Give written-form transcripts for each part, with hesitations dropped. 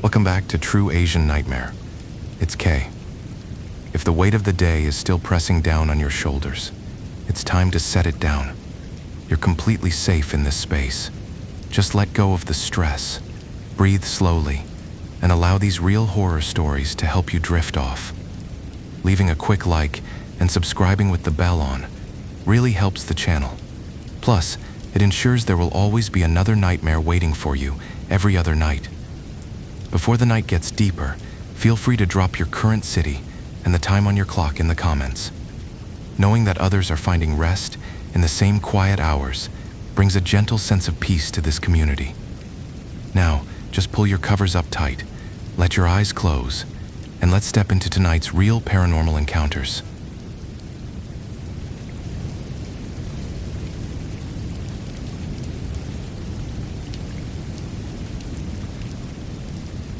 Welcome back to True Asian Nightmare. It's Kay. If the weight of the day is still pressing down on your shoulders, it's time to set it down. You're completely safe in this space. Just let go of the stress, breathe slowly, and allow these real horror stories to help you drift off. Leaving a quick like and subscribing with the bell on really helps the channel. Plus, it ensures there will always be another nightmare waiting for you every other night. Before the night gets deeper, feel free to drop your current city and the time on your clock in the comments. Knowing that others are finding rest in the same quiet hours brings a gentle sense of peace to this community. Now, just pull your covers up tight, let your eyes close, and let's step into tonight's real paranormal encounters.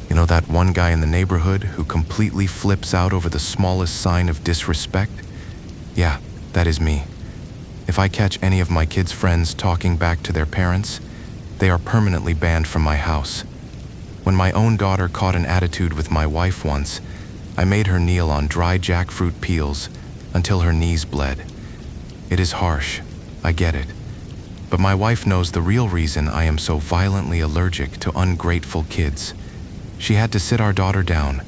You know that one guy in the neighborhood who completely flips out over the smallest sign of disrespect? Yeah, that is me. If I catch any of my kids' friends talking back to their parents, they are permanently banned from my house. When my own daughter caught an attitude with my wife once, I made her kneel on dry jackfruit peels until her knees bled. It is harsh, I get it. But my wife knows the real reason I am so violently allergic to ungrateful kids. She had to sit our daughter down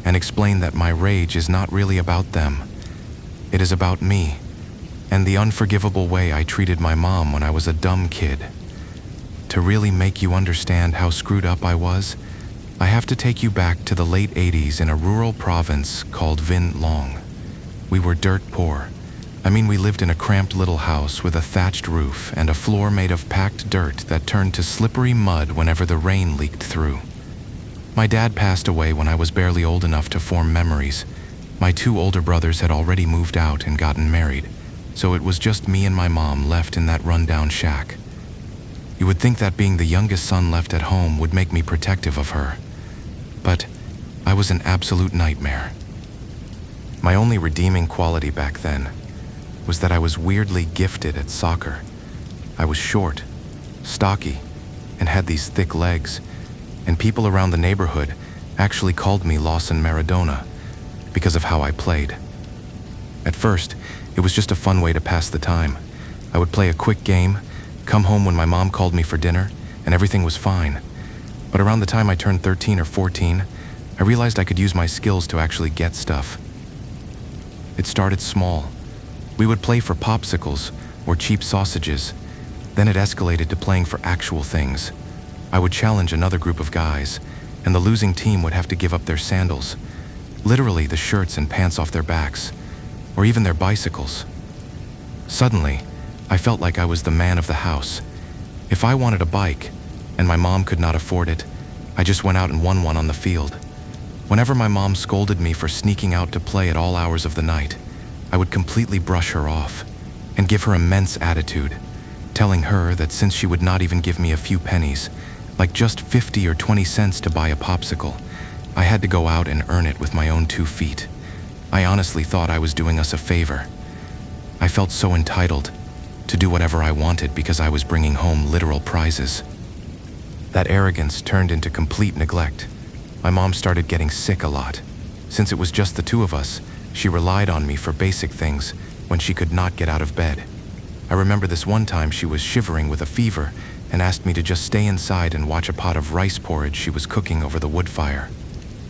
and explain that my rage is not really about them. It is about me and the unforgivable way I treated my mom when I was a dumb kid. To really make you understand how screwed up I was, I have to take you back to the late 80s in a rural province called Vinh Long. We were dirt poor. We lived in a cramped little house with a thatched roof and a floor made of packed dirt that turned to slippery mud whenever the rain leaked through. My dad passed away when I was barely old enough to form memories. My two older brothers had already moved out and gotten married, so it was just me and my mom left in that rundown shack. You would think that being the youngest son left at home would make me protective of her, but I was an absolute nightmare. My only redeeming quality back then was that I was weirdly gifted at soccer. I was short, stocky, and had these thick legs, and people around the neighborhood actually called me Lawson Maradona because of how I played. At first, it was just a fun way to pass the time. I would play a quick game, come home when my mom called me for dinner, and everything was fine. But around the time I turned 13 or 14, I realized I could use my skills to actually get stuff. It started small. We would play for popsicles or cheap sausages. Then it escalated to playing for actual things. I would challenge another group of guys, and the losing team would have to give up their sandals, literally the shirts and pants off their backs, or even their bicycles. Suddenly, I felt like I was the man of the house. If I wanted a bike, and my mom could not afford it, I just went out and won one on the field. Whenever my mom scolded me for sneaking out to play at all hours of the night, I would completely brush her off and give her immense attitude, telling her that since she would not even give me a few pennies, like just 50 or 20 cents to buy a popsicle, I had to go out and earn it with my own 2 feet. I honestly thought I was doing us a favor. I felt so entitled to do whatever I wanted because I was bringing home literal prizes. That arrogance turned into complete neglect. My mom started getting sick a lot. Since it was just the two of us, she relied on me for basic things when she could not get out of bed. I remember this one time she was shivering with a fever and asked me to just stay inside and watch a pot of rice porridge she was cooking over the wood fire.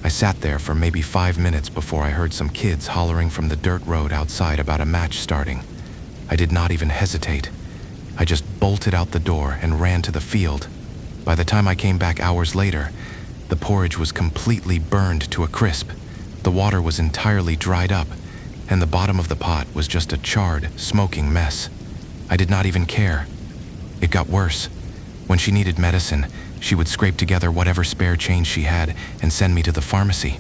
I sat there for maybe 5 minutes before I heard some kids hollering from the dirt road outside about a match starting. I did not even hesitate. I just bolted out the door and ran to the field. By the time I came back hours later, the porridge was completely burned to a crisp. The water was entirely dried up, and the bottom of the pot was just a charred, smoking mess. I did not even care. It got worse. When she needed medicine, she would scrape together whatever spare change she had and send me to the pharmacy.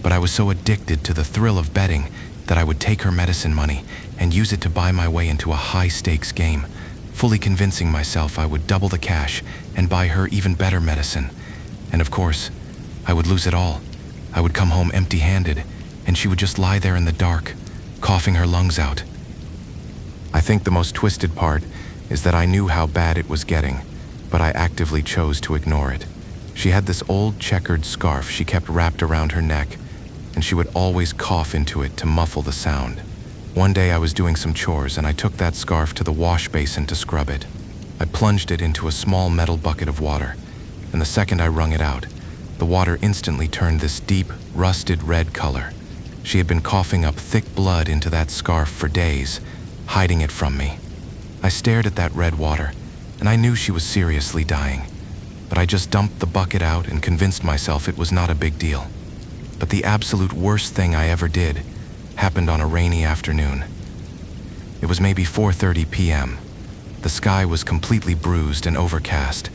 But I was so addicted to the thrill of betting that I would take her medicine money and use it to buy my way into a high-stakes game, fully convincing myself I would double the cash and buy her even better medicine. And of course, I would lose it all. I would come home empty-handed, and she would just lie there in the dark, coughing her lungs out. I think the most twisted part is that I knew how bad it was getting, but I actively chose to ignore it. She had this old checkered scarf she kept wrapped around her neck, and she would always cough into it to muffle the sound. One day I was doing some chores and I took that scarf to the wash basin to scrub it. I plunged it into a small metal bucket of water, and the second I wrung it out, the water instantly turned this deep, rusted red color. She had been coughing up thick blood into that scarf for days, hiding it from me. I stared at that red water, and I knew she was seriously dying. But I just dumped the bucket out and convinced myself it was not a big deal. But the absolute worst thing I ever did happened on a rainy afternoon. It was maybe 4:30 p.m. The sky was completely bruised and overcast,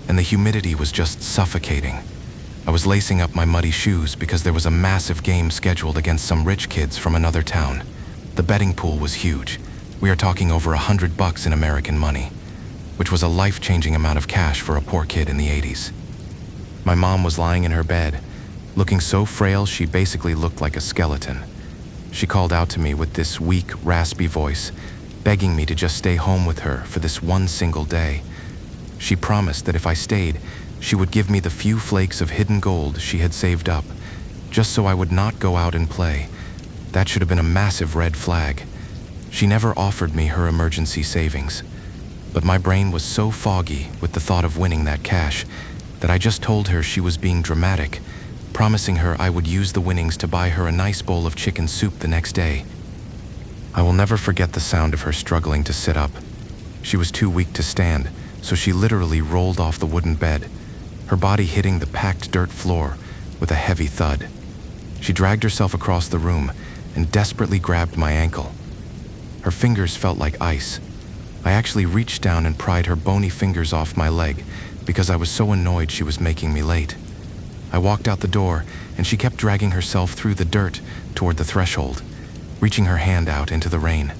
and the humidity was just suffocating. I was lacing up my muddy shoes because there was a massive game scheduled against some rich kids from another town. The betting pool was huge. We are talking over $100 in American money, which was a life-changing amount of cash for a poor kid in the 80s. My mom was lying in her bed, looking so frail she basically looked like a skeleton. She called out to me with this weak, raspy voice, begging me to just stay home with her for this one single day. She promised that if I stayed, she would give me the few flakes of hidden gold she had saved up, just so I would not go out and play. That should have been a massive red flag. She never offered me her emergency savings, but my brain was so foggy with the thought of winning that cash that I just told her she was being dramatic, promising her I would use the winnings to buy her a nice bowl of chicken soup the next day. I will never forget the sound of her struggling to sit up. She was too weak to stand, so she literally rolled off the wooden bed, her body hitting the packed dirt floor with a heavy thud. She dragged herself across the room and desperately grabbed my ankle. Her fingers felt like ice. I actually reached down and pried her bony fingers off my leg because I was so annoyed she was making me late. I walked out the door and she kept dragging herself through the dirt toward the threshold, reaching her hand out into the rain.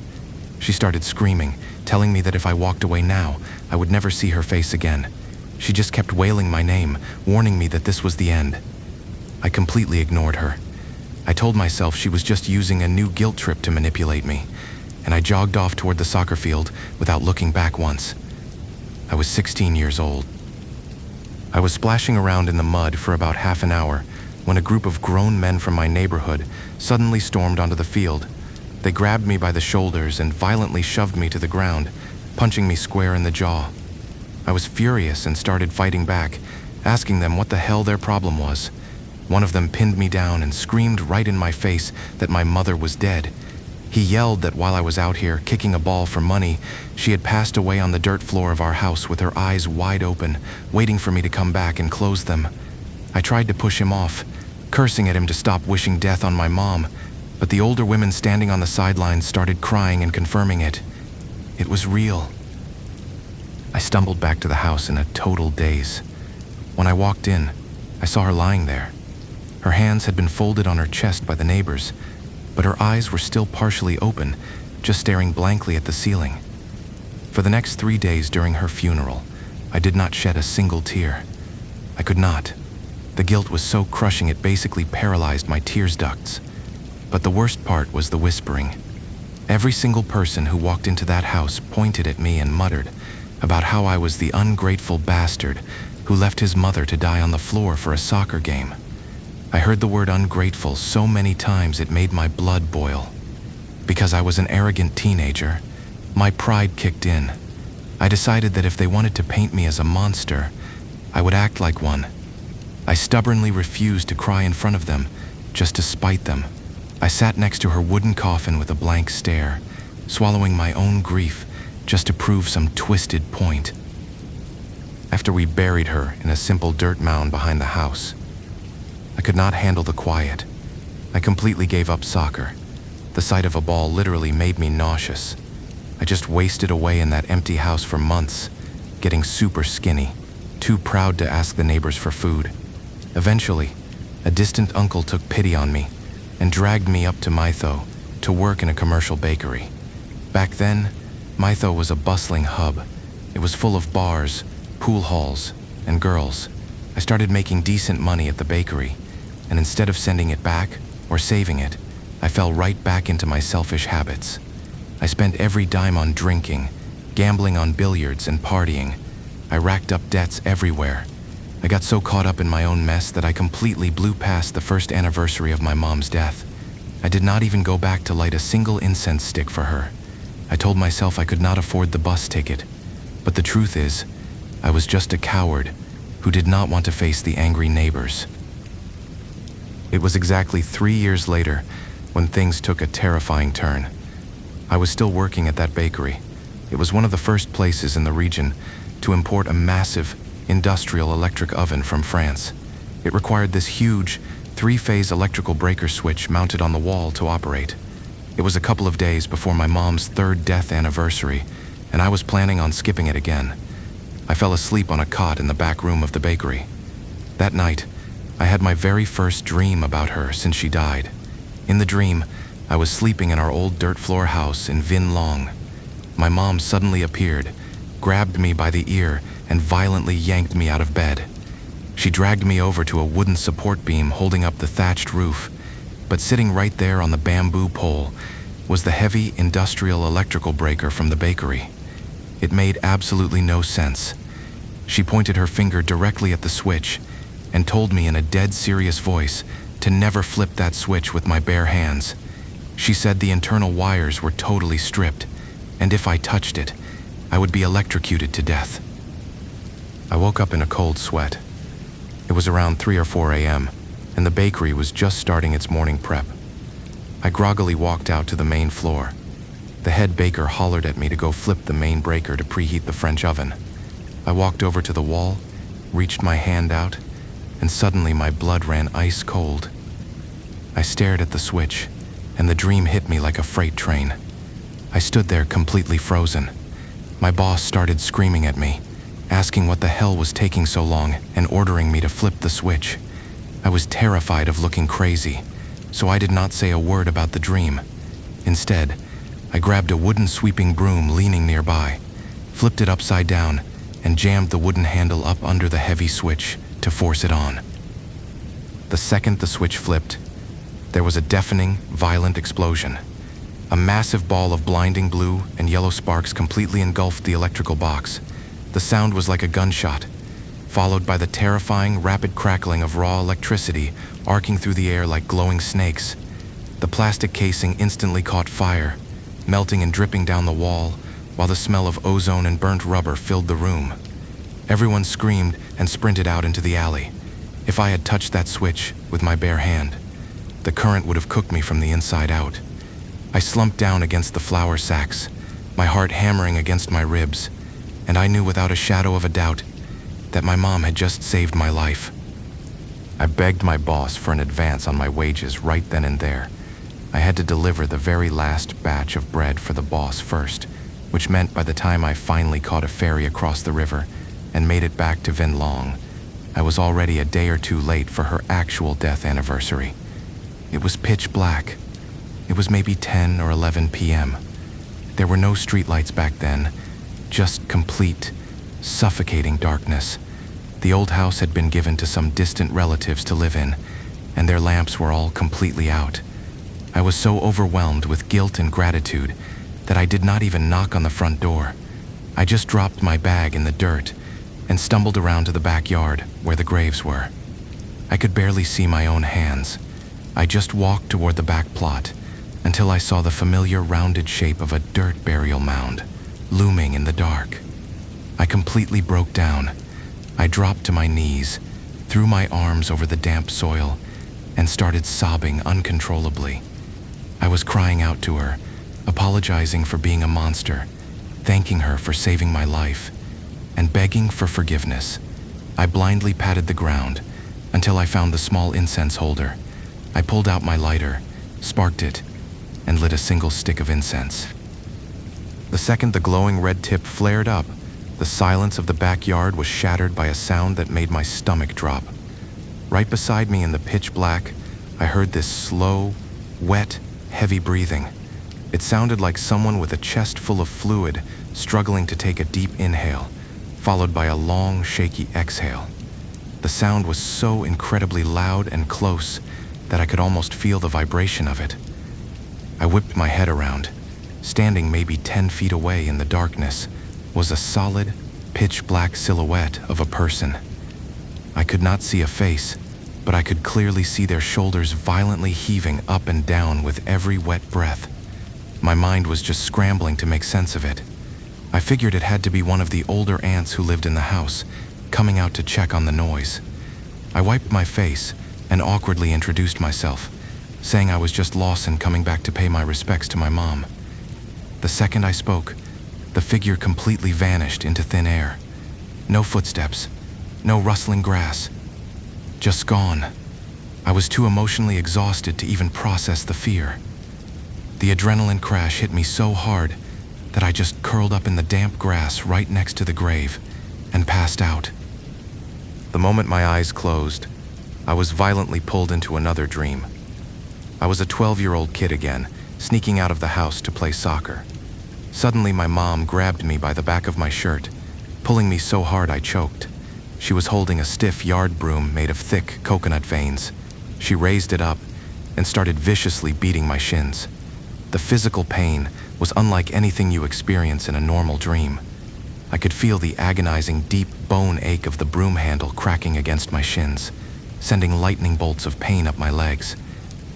She started screaming, telling me that if I walked away now, I would never see her face again. She just kept wailing my name, warning me that this was the end. I completely ignored her. I told myself she was just using a new guilt trip to manipulate me, and I jogged off toward the soccer field without looking back once. I was 16 years old. I was splashing around in the mud for about half an hour when a group of grown men from my neighborhood suddenly stormed onto the field. They grabbed me by the shoulders and violently shoved me to the ground, punching me square in the jaw. I was furious and started fighting back, asking them what the hell their problem was. One of them pinned me down and screamed right in my face that my mother was dead. He yelled that while I was out here kicking a ball for money, she had passed away on the dirt floor of our house with her eyes wide open, waiting for me to come back and close them. I tried to push him off, cursing at him to stop wishing death on my mom, but the older women standing on the sidelines started crying and confirming it. It was real. I stumbled back to the house in a total daze. When I walked in, I saw her lying there. Her hands had been folded on her chest by the neighbors, but her eyes were still partially open, just staring blankly at the ceiling. For the next 3 days during her funeral, I did not shed a single tear. I could not. The guilt was so crushing it basically paralyzed my tears ducts. But the worst part was the whispering. Every single person who walked into that house pointed at me and muttered about how I was the ungrateful bastard who left his mother to die on the floor for a soccer game. I heard the word ungrateful so many times it made my blood boil. Because I was an arrogant teenager, my pride kicked in. I decided that if they wanted to paint me as a monster, I would act like one. I stubbornly refused to cry in front of them, just to spite them. I sat next to her wooden coffin with a blank stare, swallowing my own grief just to prove some twisted point. After we buried her in a simple dirt mound behind the house, I could not handle the quiet. I completely gave up soccer. The sight of a ball literally made me nauseous. I just wasted away in that empty house for months, getting super skinny, too proud to ask the neighbors for food. Eventually, a distant uncle took pity on me and dragged me up to Mytho to work in a commercial bakery. Back then, Mytho was a bustling hub. It was full of bars, pool halls, and girls. I started making decent money at the bakery, and instead of sending it back or saving it, I fell right back into my selfish habits. I spent every dime on drinking, gambling on billiards, and partying. I racked up debts everywhere. I got so caught up in my own mess that I completely blew past the first anniversary of my mom's death. I did not even go back to light a single incense stick for her. I told myself I could not afford the bus ticket. But the truth is, I was just a coward who did not want to face the angry neighbors. It was exactly 3 years later when things took a terrifying turn. I was still working at that bakery. It was one of the first places in the region to import a massive industrial electric oven from France. It required this huge 3-phase electrical breaker switch mounted on the wall to operate. It was a couple of days before my mom's 3rd death anniversary, and I was planning on skipping it again. I fell asleep on a cot in the back room of the bakery. That night, I had my very first dream about her since she died. In the dream, I was sleeping in our old dirt floor house in Vinh Long. My mom suddenly appeared, grabbed me by the ear, and violently yanked me out of bed. She dragged me over to a wooden support beam holding up the thatched roof, but sitting right there on the bamboo pole was the heavy industrial electrical breaker from the bakery. It made absolutely no sense. She pointed her finger directly at the switch and told me in a dead serious voice to never flip that switch with my bare hands. She said the internal wires were totally stripped, and if I touched it, I would be electrocuted to death. I woke up in a cold sweat. It was around 3 or 4 a.m., and the bakery was just starting its morning prep. I groggily walked out to the main floor. The head baker hollered at me to go flip the main breaker to preheat the French oven. I walked over to the wall, reached my hand out, and suddenly my blood ran ice cold. I stared at the switch, and the dream hit me like a freight train. I stood there completely frozen. My boss started screaming at me, asking what the hell was taking so long and ordering me to flip the switch. I was terrified of looking crazy, so I did not say a word about the dream. Instead, I grabbed a wooden sweeping broom leaning nearby, flipped it upside down, and jammed the wooden handle up under the heavy switch to force it on. The second the switch flipped, there was a deafening, violent explosion. A massive ball of blinding blue and yellow sparks completely engulfed the electrical box. The sound was like a gunshot, followed by the terrifying, rapid crackling of raw electricity arcing through the air like glowing snakes. The plastic casing instantly caught fire, melting and dripping down the wall, while the smell of ozone and burnt rubber filled the room. Everyone screamed and sprinted out into the alley. If I had touched that switch with my bare hand, the current would have cooked me from the inside out. I slumped down against the flour sacks, my heart hammering against my ribs, and I knew without a shadow of a doubt that my mom had just saved my life. I begged my boss for an advance on my wages right then and there. I had to deliver the very last batch of bread for the boss first, which meant by the time I finally caught a ferry across the river and made it back to Vinh Long, I was already a day or two late for her actual death anniversary. It was pitch black. It was maybe 10 or 11 p.m. There were no streetlights back then, just complete, suffocating darkness. The old house had been given to some distant relatives to live in, and their lamps were all completely out. I was so overwhelmed with guilt and gratitude that I did not even knock on the front door. I just dropped my bag in the dirt and stumbled around to the backyard where the graves were. I could barely see my own hands. I just walked toward the back plot until I saw the familiar rounded shape of a dirt burial mound looming in the dark. I completely broke down. I dropped to my knees, threw my arms over the damp soil, and started sobbing uncontrollably. I was crying out to her, apologizing for being a monster, thanking her for saving my life, and begging for forgiveness. I blindly patted the ground until I found the small incense holder. I pulled out my lighter, sparked it, and lit a single stick of incense. The second the glowing red tip flared up, the silence of the backyard was shattered by a sound that made my stomach drop. Right beside me in the pitch black, I heard this slow, wet, heavy breathing. It sounded like someone with a chest full of fluid struggling to take a deep inhale, followed by a long, shaky exhale. The sound was so incredibly loud and close that I could almost feel the vibration of it. I whipped my head around. Standing maybe 10 feet away in the darkness was a solid, pitch black silhouette of a person. I could not see a face, but I could clearly see their shoulders violently heaving up and down with every wet breath. My mind was just scrambling to make sense of it. I figured it had to be one of the older aunts who lived in the house, coming out to check on the noise. I wiped my face and awkwardly introduced myself, saying I was just Lawson coming back to pay my respects to my mom. The second I spoke, the figure completely vanished into thin air. No footsteps, no rustling grass, just gone. I was too emotionally exhausted to even process the fear. The adrenaline crash hit me so hard that I just curled up in the damp grass right next to the grave and passed out. The moment my eyes closed, I was violently pulled into another dream. I was a 12-year-old kid again, sneaking out of the house to play soccer. Suddenly, my mom grabbed me by the back of my shirt, pulling me so hard I choked. She was holding a stiff yard broom made of thick coconut veins. She raised it up and started viciously beating my shins. The physical pain was unlike anything you experience in a normal dream. I could feel the agonizing, deep bone ache of the broom handle cracking against my shins, sending lightning bolts of pain up my legs.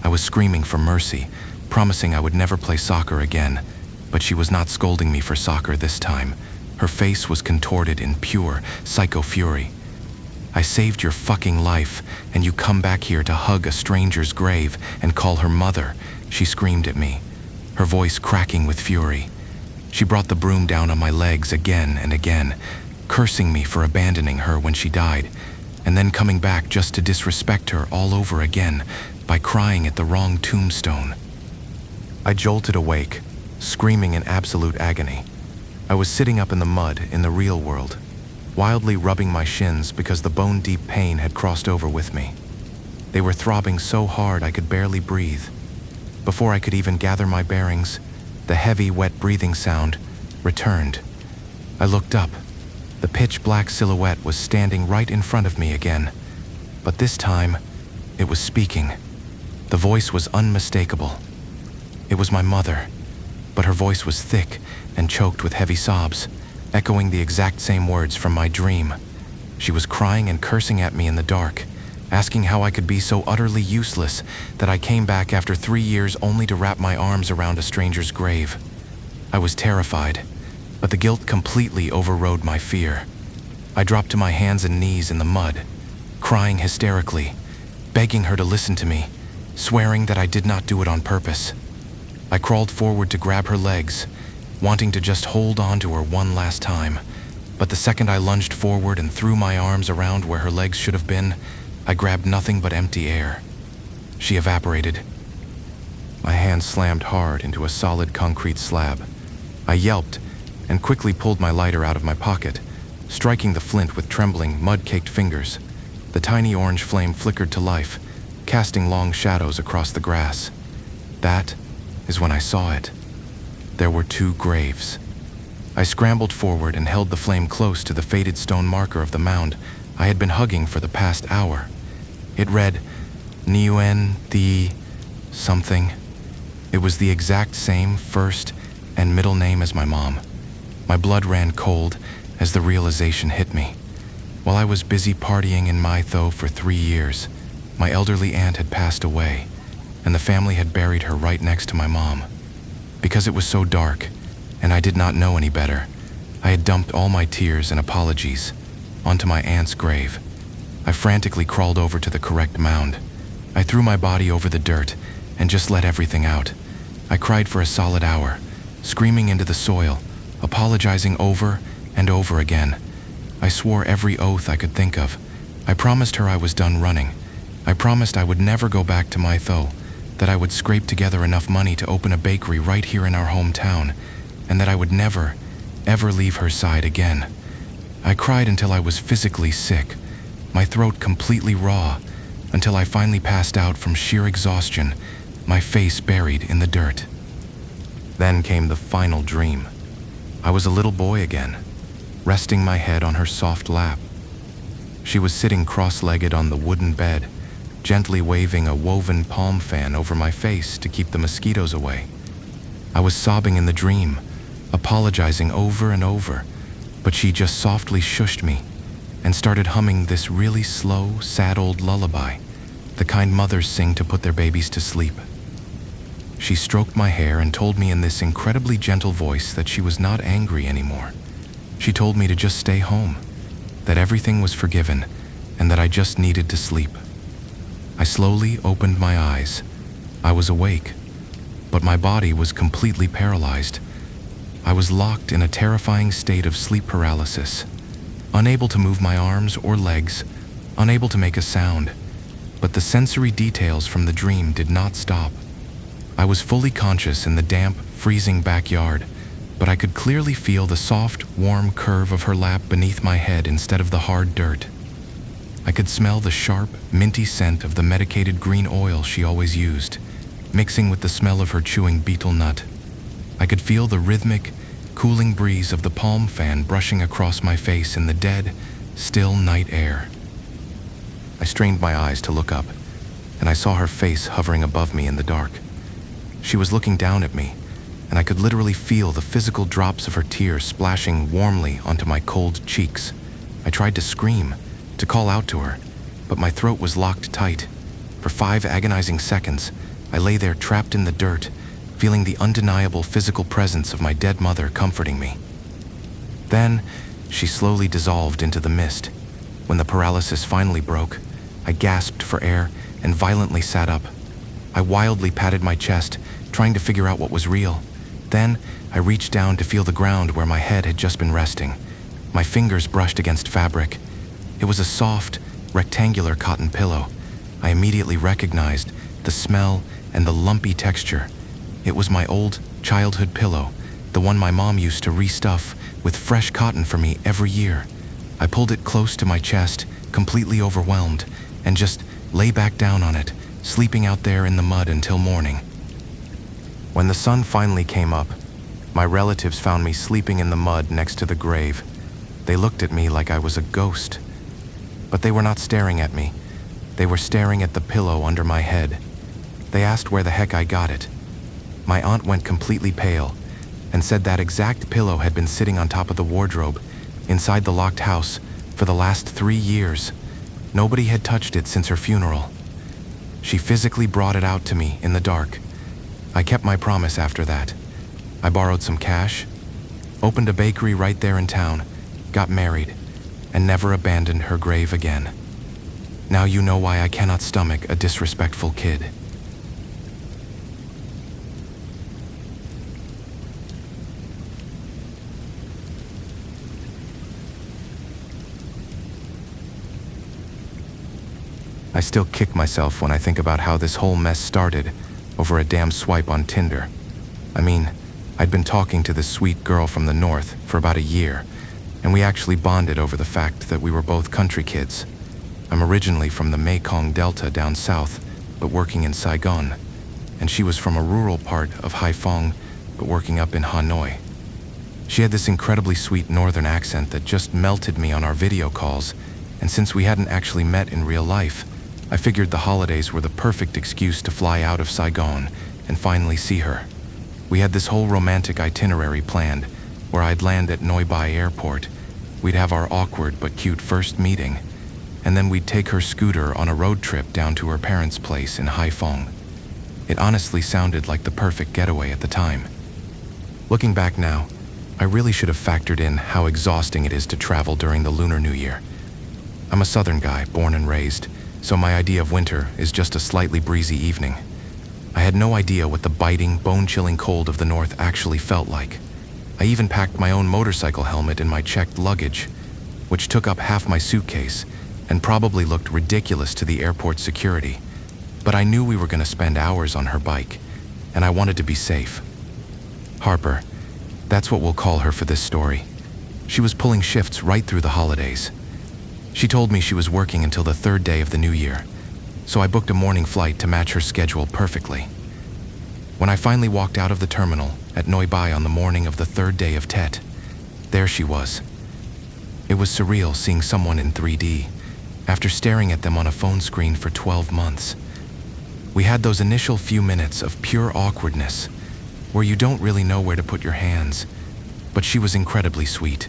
I was screaming for mercy, promising I would never play soccer again, but she was not scolding me for soccer this time. Her face was contorted in pure psycho fury. I saved your fucking life, and you come back here to hug a stranger's grave and call her mother, she screamed at me, her voice cracking with fury. She brought the broom down on my legs again and again, cursing me for abandoning her when she died, and then coming back just to disrespect her all over again by crying at the wrong tombstone. I jolted awake, screaming in absolute agony. I was sitting up in the mud in the real world, wildly rubbing my shins because the bone-deep pain had crossed over with me. They were throbbing so hard I could barely breathe. Before I could even gather my bearings, the heavy, wet breathing sound returned. I looked up. The pitch-black silhouette was standing right in front of me again, but this time, it was speaking. The voice was unmistakable. It was my mother, but her voice was thick and choked with heavy sobs, echoing the exact same words from my dream. She was crying and cursing at me in the dark, asking how I could be so utterly useless that I came back after 3 years only to wrap my arms around a stranger's grave. I was terrified, but the guilt completely overrode my fear. I dropped to my hands and knees in the mud, crying hysterically, begging her to listen to me, swearing that I did not do it on purpose. I crawled forward to grab her legs, wanting to just hold on to her one last time, but the second I lunged forward and threw my arms around where her legs should have been, I grabbed nothing but empty air. She evaporated. My hand slammed hard into a solid concrete slab. I yelped and quickly pulled my lighter out of my pocket, striking the flint with trembling, mud-caked fingers. The tiny orange flame flickered to life, casting long shadows across the grass. That is when I saw it. There were 2 graves. I scrambled forward and held the flame close to the faded stone marker of the mound I had been hugging for the past hour. It read, Niuen the something. It was the exact same first and middle name as my mom. My blood ran cold as the realization hit me. While I was busy partying in Mytho for 3 years, my elderly aunt had passed away, and the family had buried her right next to my mom. Because it was so dark, and I did not know any better, I had dumped all my tears and apologies onto my aunt's grave. I frantically crawled over to the correct mound. I threw my body over the dirt and just let everything out. I cried for a solid hour, screaming into the soil, apologizing over and over again. I swore every oath I could think of. I promised her I was done running. I promised I would never go back to Mytho, that I would scrape together enough money to open a bakery right here in our hometown, and that I would never, ever leave her side again. I cried until I was physically sick, my throat completely raw, until I finally passed out from sheer exhaustion, my face buried in the dirt. Then came the final dream. I was a little boy again, resting my head on her soft lap. She was sitting cross-legged on the wooden bed, gently waving a woven palm fan over my face to keep the mosquitoes away. I was sobbing in the dream, apologizing over and over, but she just softly shushed me, and started humming this really slow, sad old lullaby, the kind mothers sing to put their babies to sleep. She stroked my hair and told me in this incredibly gentle voice that she was not angry anymore. She told me to just stay home, that everything was forgiven, and that I just needed to sleep. I slowly opened my eyes. I was awake, but my body was completely paralyzed. I was locked in a terrifying state of sleep paralysis, unable to move my arms or legs, unable to make a sound. But the sensory details from the dream did not stop. I was fully conscious in the damp, freezing backyard, but I could clearly feel the soft, warm curve of her lap beneath my head instead of the hard dirt. I could smell the sharp, minty scent of the medicated green oil she always used, mixing with the smell of her chewing betel nut. I could feel the rhythmic, cooling breeze of the palm fan brushing across my face in the dead, still night air. I strained my eyes to look up, and I saw her face hovering above me in the dark. She was looking down at me, and I could literally feel the physical drops of her tears splashing warmly onto my cold cheeks. I tried to scream, to call out to her, but my throat was locked tight. For 5 agonizing seconds, I lay there trapped in the dirt, feeling the undeniable physical presence of my dead mother comforting me. Then, she slowly dissolved into the mist. When the paralysis finally broke, I gasped for air and violently sat up. I wildly patted my chest, trying to figure out what was real. Then, I reached down to feel the ground where my head had just been resting. My fingers brushed against fabric. It was a soft, rectangular cotton pillow. I immediately recognized the smell and the lumpy texture. It was my old childhood pillow, the one my mom used to restuff with fresh cotton for me every year. I pulled it close to my chest, completely overwhelmed, and just lay back down on it, sleeping out there in the mud until morning. When the sun finally came up, my relatives found me sleeping in the mud next to the grave. They looked at me like I was a ghost. But they were not staring at me. They were staring at the pillow under my head. They asked where the heck I got it. My aunt went completely pale and said that exact pillow had been sitting on top of the wardrobe inside the locked house for the last 3 years. Nobody had touched it since her funeral. She physically brought it out to me in the dark. I kept my promise after that. I borrowed some cash, opened a bakery right there in town, got married, and never abandoned her grave again. Now you know why I cannot stomach a disrespectful kid. I still kick myself when I think about how this whole mess started over a damn swipe on Tinder. I mean, I'd been talking to this sweet girl from the north for about a year, and we actually bonded over the fact that we were both country kids. I'm originally from the Mekong Delta down south, but working in Saigon, and she was from a rural part of Haiphong, but working up in Hanoi. She had this incredibly sweet northern accent that just melted me on our video calls, and since we hadn't actually met in real life, I figured the holidays were the perfect excuse to fly out of Saigon and finally see her. We had this whole romantic itinerary planned, where I'd land at Noi Bai Airport. We'd have our awkward but cute first meeting, and then we'd take her scooter on a road trip down to her parents' place in Haiphong. It honestly sounded like the perfect getaway at the time. Looking back now, I really should have factored in how exhausting it is to travel during the Lunar New Year. I'm a southern guy, born and raised, so my idea of winter is just a slightly breezy evening. I had no idea what the biting, bone-chilling cold of the north actually felt like. I even packed my own motorcycle helmet in my checked luggage, which took up half my suitcase and probably looked ridiculous to the airport security. But I knew we were going to spend hours on her bike, and I wanted to be safe. Harper, that's what we'll call her for this story. She was pulling shifts right through the holidays. She told me she was working until the 3rd day of the new year, so I booked a morning flight to match her schedule perfectly. When I finally walked out of the terminal at Noi Bai on the morning of the 3rd day of Tet, there she was. It was surreal seeing someone in 3D, after staring at them on a phone screen for 12 months. We had those initial few minutes of pure awkwardness, where you don't really know where to put your hands, but she was incredibly sweet.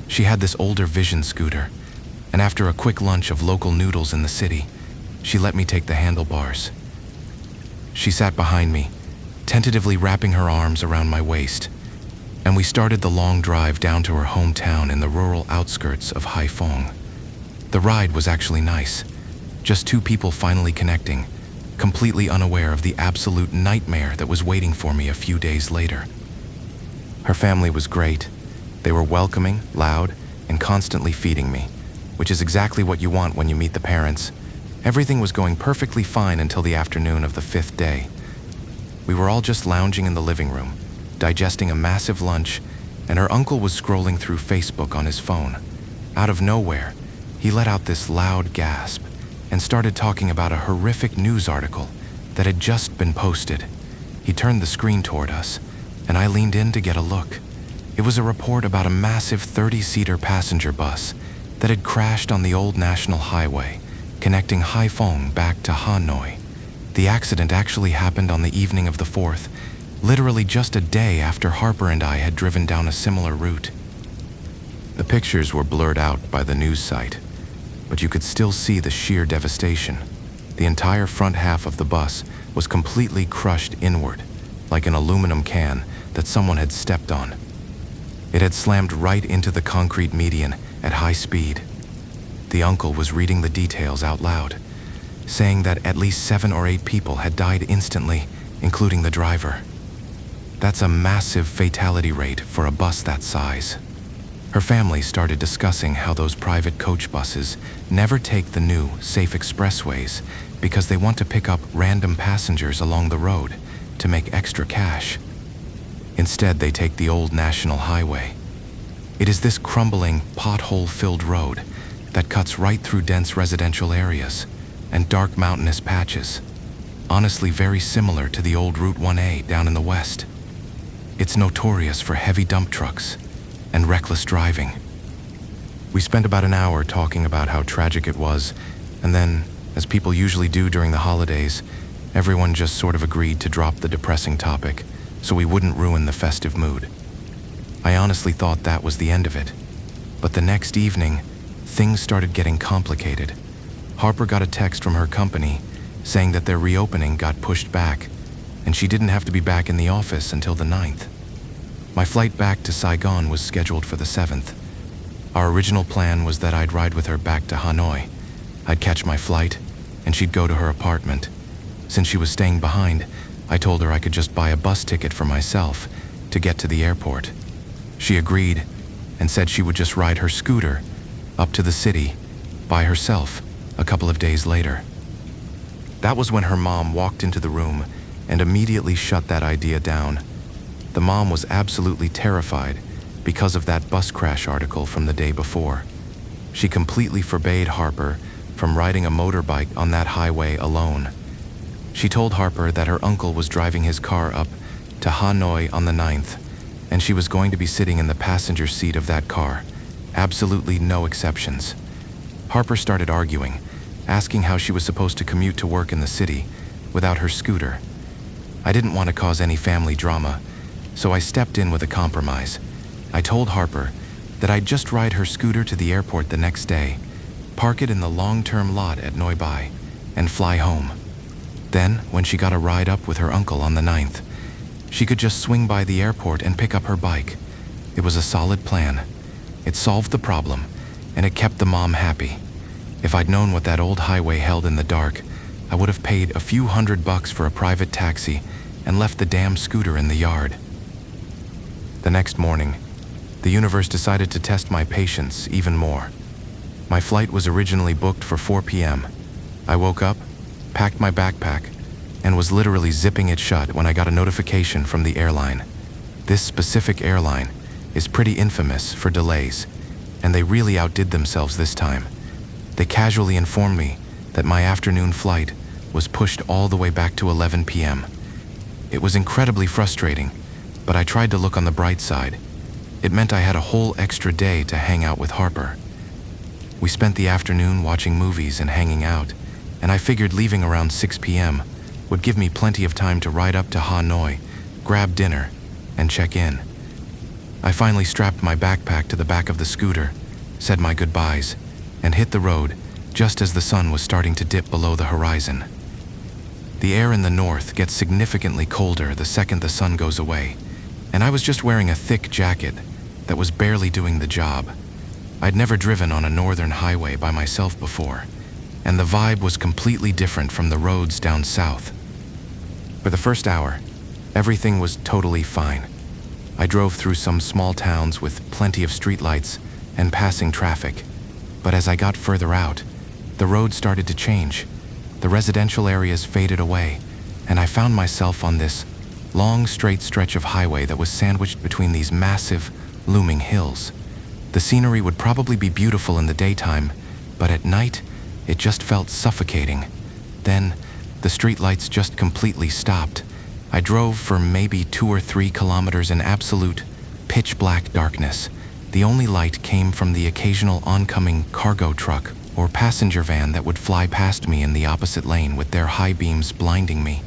She had this older Vision scooter, and after a quick lunch of local noodles in the city, she let me take the handlebars. She sat behind me, tentatively wrapping her arms around my waist, and we started the long drive down to her hometown in the rural outskirts of Haiphong. The ride was actually nice, just two people finally connecting, completely unaware of the absolute nightmare that was waiting for me a few days later. Her family was great. They were welcoming, loud, and constantly feeding me, which is exactly what you want when you meet the parents. Everything was going perfectly fine until the afternoon of the 5th day. We were all just lounging in the living room, digesting a massive lunch, and her uncle was scrolling through Facebook on his phone. Out of nowhere, he let out this loud gasp and started talking about a horrific news article that had just been posted. He turned the screen toward us, and I leaned in to get a look. It was a report about a massive 30-seater passenger bus that had crashed on the old national highway, connecting Haiphong back to Hanoi. The accident actually happened on the evening of the 4th, literally just a day after Harper and I had driven down a similar route. The pictures were blurred out by the news site, but you could still see the sheer devastation. The entire front half of the bus was completely crushed inward, like an aluminum can that someone had stepped on. It had slammed right into the concrete median at high speed. The uncle was reading the details out loud, saying that at least 7 or 8 people had died instantly, including the driver. That's a massive fatality rate for a bus that size. Her family started discussing how those private coach buses never take the new, safe expressways because they want to pick up random passengers along the road to make extra cash. Instead, they take the old national highway. It is this crumbling, pothole-filled road that cuts right through dense residential areas and dark mountainous patches, honestly very similar to the old Route 1A down in the west. It's notorious for heavy dump trucks and reckless driving. We spent about an hour talking about how tragic it was, and then, as people usually do during the holidays, everyone just sort of agreed to drop the depressing topic so we wouldn't ruin the festive mood. I honestly thought that was the end of it, but the next evening, things started getting complicated. Harper got a text from her company saying that their reopening got pushed back, and she didn't have to be back in the office until the 9th. My flight back to Saigon was scheduled for the 7th. Our original plan was that I'd ride with her back to Hanoi. I'd catch my flight, and she'd go to her apartment. Since she was staying behind, I told her I could just buy a bus ticket for myself to get to the airport. She agreed and said she would just ride her scooter up to the city by herself a couple of days later. That was when her mom walked into the room and immediately shut that idea down. The mom was absolutely terrified because of that bus crash article from the day before. She completely forbade Harper from riding a motorbike on that highway alone. She told Harper that her uncle was driving his car up to Hanoi on the 9th, and she was going to be sitting in the passenger seat of that car. Absolutely no exceptions. Harper started arguing, asking how she was supposed to commute to work in the city without her scooter. I didn't want to cause any family drama, so I stepped in with a compromise. I told Harper that I'd just ride her scooter to the airport the next day, park it in the long-term lot at Noi Bai, and fly home. Then, when she got a ride up with her uncle on the 9th, she could just swing by the airport and pick up her bike. It was a solid plan. It solved the problem, and it kept the mom happy. If I'd known what that old highway held in the dark, I would have paid a few $100 for a private taxi and left the damn scooter in the yard. The next morning, the universe decided to test my patience even more. My flight was originally booked for 4 p.m. I woke up, packed my backpack, and was literally zipping it shut when I got a notification from the airline. This specific airline is pretty infamous for delays, and they really outdid themselves this time. They casually informed me that my afternoon flight was pushed all the way back to 11 p.m. It was incredibly frustrating, but I tried to look on the bright side. It meant I had a whole extra day to hang out with Harper. We spent the afternoon watching movies and hanging out, and I figured leaving around 6 p.m. would give me plenty of time to ride up to Hanoi, grab dinner, and check in. I finally strapped my backpack to the back of the scooter, said my goodbyes, and hit the road just as the sun was starting to dip below the horizon. The air in the north gets significantly colder the second the sun goes away, and I was just wearing a thick jacket that was barely doing the job. I'd never driven on a northern highway by myself before, and the vibe was completely different from the roads down south. For the first hour, everything was totally fine. I drove through some small towns with plenty of streetlights and passing traffic, but as I got further out, the road started to change. The residential areas faded away, and I found myself on this long, straight stretch of highway that was sandwiched between these massive, looming hills. The scenery would probably be beautiful in the daytime, but at night, it just felt suffocating. Then, the streetlights just completely stopped. I drove for maybe 2 or 3 kilometers in absolute, pitch-black darkness. The only light came from the occasional oncoming cargo truck or passenger van that would fly past me in the opposite lane with their high beams blinding me.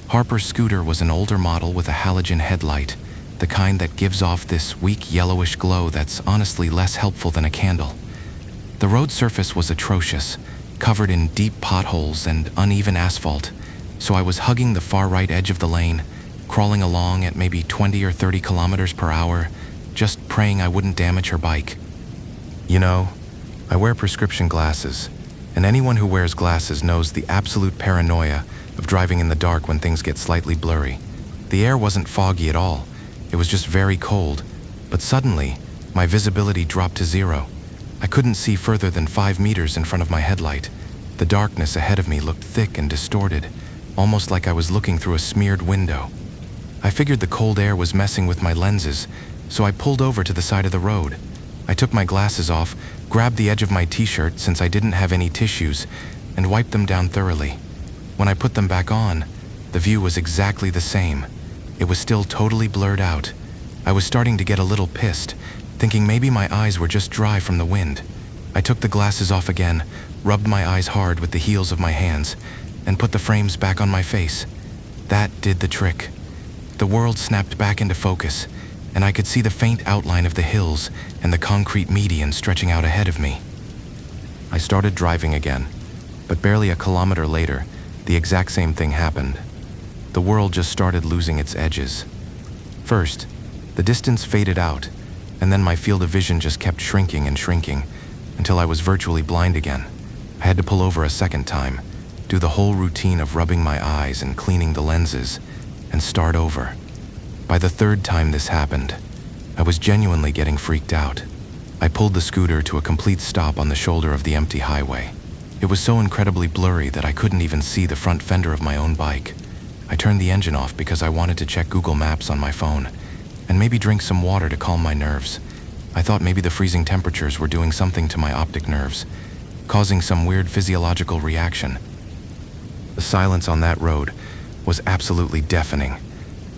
Harper's scooter was an older model with a halogen headlight, the kind that gives off this weak yellowish glow that's honestly less helpful than a candle. The road surface was atrocious, covered in deep potholes and uneven asphalt, so I was hugging the far right edge of the lane, crawling along at maybe 20 or 30 kilometers per hour, just praying I wouldn't damage her bike. You know, I wear prescription glasses, and anyone who wears glasses knows the absolute paranoia of driving in the dark when things get slightly blurry. The air wasn't foggy at all. It was just very cold, but suddenly, my visibility dropped to 0. I couldn't see further than 5 meters in front of my headlight. The darkness ahead of me looked thick and distorted, almost like I was looking through a smeared window. I figured the cold air was messing with my lenses, so I pulled over to the side of the road. I took my glasses off, grabbed the edge of my t-shirt since I didn't have any tissues, and wiped them down thoroughly. When I put them back on, the view was exactly the same. It was still totally blurred out. I was starting to get a little pissed, thinking maybe my eyes were just dry from the wind. I took the glasses off again, rubbed my eyes hard with the heels of my hands, and put the frames back on my face. That did the trick. The world snapped back into focus, and I could see the faint outline of the hills and the concrete median stretching out ahead of me. I started driving again, but barely a kilometer later, the exact same thing happened. The world just started losing its edges. First, the distance faded out, and then my field of vision just kept shrinking and shrinking until I was virtually blind again. I had to pull over a second time, do the whole routine of rubbing my eyes and cleaning the lenses, and start over. By the third time this happened, I was genuinely getting freaked out. I pulled the scooter to a complete stop on the shoulder of the empty highway. It was so incredibly blurry that I couldn't even see the front fender of my own bike. I turned the engine off because I wanted to check Google Maps on my phone, and maybe drink some water to calm my nerves. I thought maybe the freezing temperatures were doing something to my optic nerves, causing some weird physiological reaction. The silence on that road was absolutely deafening.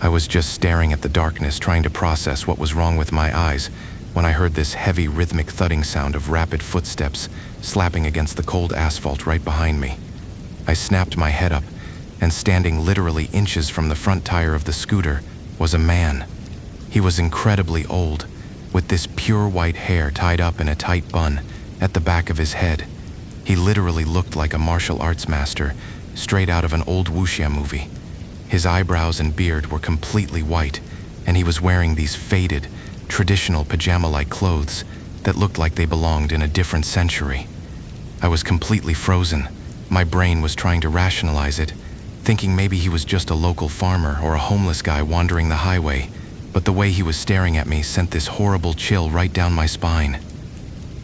I was just staring at the darkness, trying to process what was wrong with my eyes, when I heard this heavy, rhythmic thudding sound of rapid footsteps slapping against the cold asphalt right behind me. I snapped my head up, and standing literally inches from the front tire of the scooter was a man. He was incredibly old, with this pure white hair tied up in a tight bun at the back of his head. He literally looked like a martial arts master straight out of an old wuxia movie. His eyebrows and beard were completely white, and he was wearing these faded, traditional pajama-like clothes that looked like they belonged in a different century. I was completely frozen. My brain was trying to rationalize it, thinking maybe he was just a local farmer or a homeless guy wandering the highway, but the way he was staring at me sent this horrible chill right down my spine.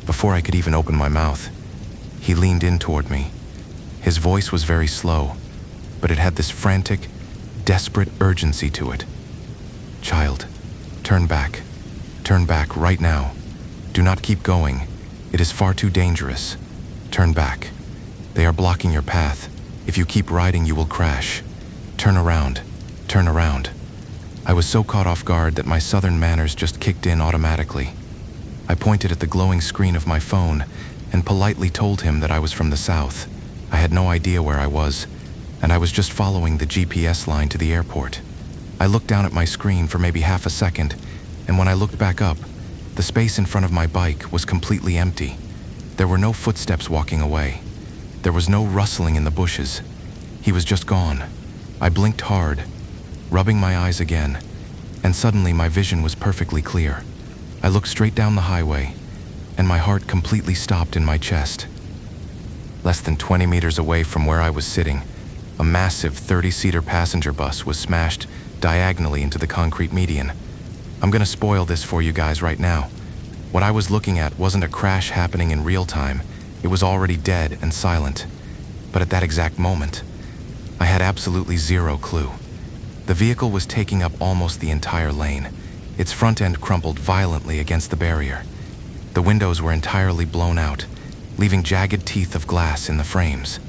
Before I could even open my mouth, he leaned in toward me. His voice was very slow, but it had this frantic, desperate urgency to it. "Child, turn back. Turn back right now. Do not keep going. It is far too dangerous. Turn back. They are blocking your path. If you keep riding, you will crash. Turn around. Turn around." I was so caught off guard that my southern manners just kicked in automatically. I pointed at the glowing screen of my phone and politely told him that I was from the south. I had no idea where I was, and I was just following the GPS line to the airport. I looked down at my screen for maybe half a second, and when I looked back up, the space in front of my bike was completely empty. There were no footsteps walking away. There was no rustling in the bushes. He was just gone. I blinked hard, rubbing my eyes again, and suddenly my vision was perfectly clear. I looked straight down the highway, and my heart completely stopped in my chest. Less than 20 meters away from where I was sitting, a massive 30-seater passenger bus was smashed diagonally into the concrete median. I'm gonna spoil this for you guys right now. What I was looking at wasn't a crash happening in real time. It was already dead and silent. But at that exact moment, I had absolutely zero clue. The vehicle was taking up almost the entire lane. Its front end crumpled violently against the barrier. The windows were entirely blown out, leaving jagged teeth of glass in the frames.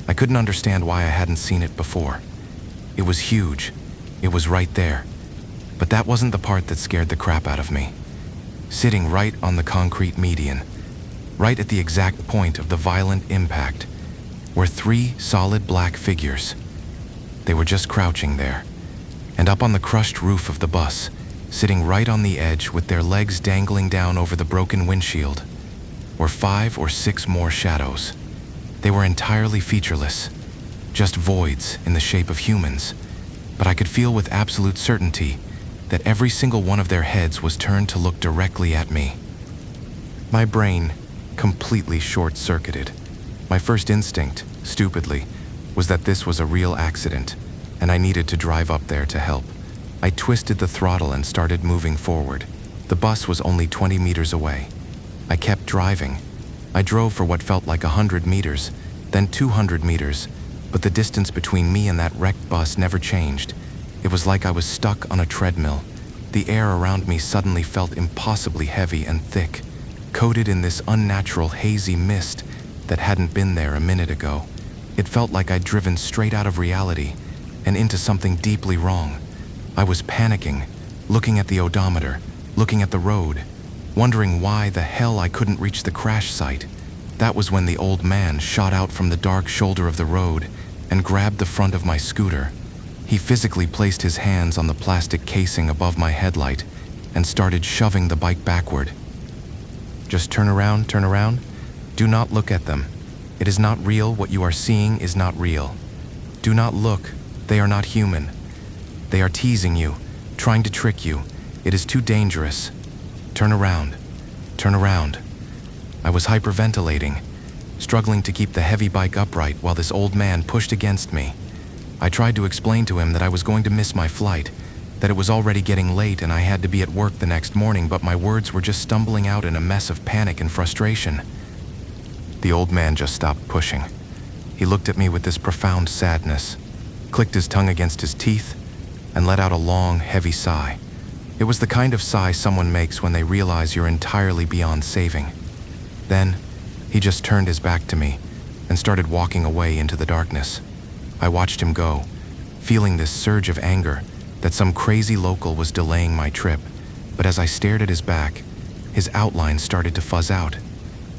I couldn't understand why I hadn't seen it before. It was huge. It was right there. But that wasn't the part that scared the crap out of me. Sitting right on the concrete median, right at the exact point of the violent impact, were 3 solid black figures. They were just crouching there. And up on the crushed roof of the bus, sitting right on the edge with their legs dangling down over the broken windshield, were 5 or 6 more shadows. They were entirely featureless, just voids in the shape of humans, but I could feel with absolute certainty that every single one of their heads was turned to look directly at me. My brain completely short-circuited. My first instinct, stupidly, was that this was a real accident, and I needed to drive up there to help. I twisted the throttle and started moving forward. The bus was only 20 meters away. I kept driving. I drove for what felt like 100 meters, then 200 meters, but the distance between me and that wrecked bus never changed. It was like I was stuck on a treadmill. The air around me suddenly felt impossibly heavy and thick, coated in this unnatural hazy mist that hadn't been there a minute ago. It felt like I'd driven straight out of reality and into something deeply wrong. I was panicking, looking at the odometer, looking at the road, wondering why the hell I couldn't reach the crash site. That was when the old man shot out from the dark shoulder of the road and grabbed the front of my scooter. He physically placed his hands on the plastic casing above my headlight and started shoving the bike backward. Just turn around, turn around. Do not look at them. It is not real. What you are seeing is not real. Do not look. They are not human. They are teasing you, trying to trick you. It is too dangerous. Turn around. Turn around. I was hyperventilating, struggling to keep the heavy bike upright while this old man pushed against me. I tried to explain to him that I was going to miss my flight, that it was already getting late and I had to be at work the next morning, but my words were just stumbling out in a mess of panic and frustration. The old man just stopped pushing. He looked at me with this profound sadness, clicked his tongue against his teeth, and let out a long, heavy sigh. It was the kind of sigh someone makes when they realize you're entirely beyond saving. Then, he just turned his back to me and started walking away into the darkness. I watched him go, feeling this surge of anger that some crazy local was delaying my trip, but as I stared at his back, his outline started to fuzz out.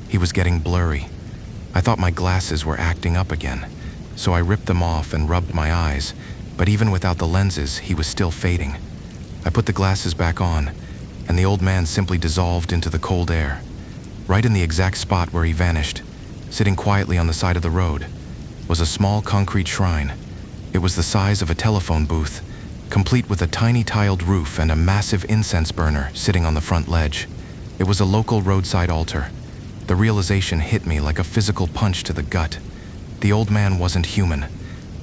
He was getting blurry. I thought my glasses were acting up again, so I ripped them off and rubbed my eyes, but even without the lenses, he was still fading. I put the glasses back on, and the old man simply dissolved into the cold air. Right in the exact spot where he vanished, sitting quietly on the side of the road, was a small concrete shrine. It was the size of a telephone booth, complete with a tiny tiled roof and a massive incense burner sitting on the front ledge. It was a local roadside altar. The realization hit me like a physical punch to the gut. The old man wasn't human.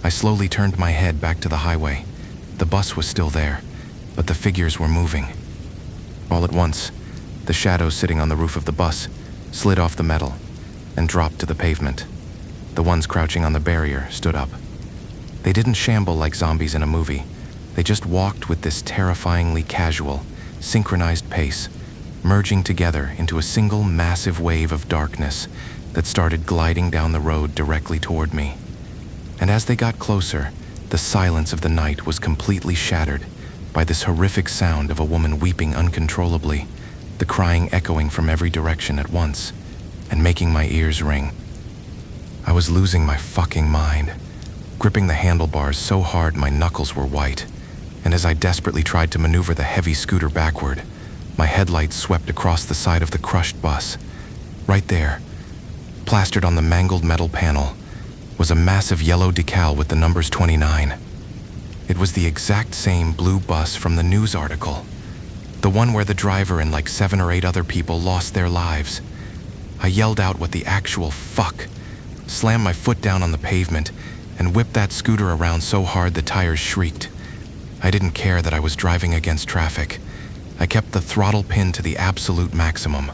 I slowly turned my head back to the highway. The bus was still there, but the figures were moving. All at once, the shadows sitting on the roof of the bus slid off the metal and dropped to the pavement. The ones crouching on the barrier stood up. They didn't shamble like zombies in a movie. They just walked with this terrifyingly casual, synchronized pace, merging together into a single massive wave of darkness that started gliding down the road directly toward me. And as they got closer, the silence of the night was completely shattered by this horrific sound of a woman weeping uncontrollably, the crying echoing from every direction at once and making my ears ring. I was losing my fucking mind, gripping the handlebars so hard my knuckles were white, and as I desperately tried to maneuver the heavy scooter backward, my headlights swept across the side of the crushed bus. Right there, Plastered on the mangled metal panel was a massive yellow decal with the numbers 29. It was the exact same blue bus from the news article, the one where the driver and like 7 or 8 other people lost their lives. I yelled out what the actual fuck, slammed my foot down on the pavement, and whipped that scooter around so hard the tires shrieked. I didn't care that I was driving against traffic. I kept the throttle pinned to the absolute maximum,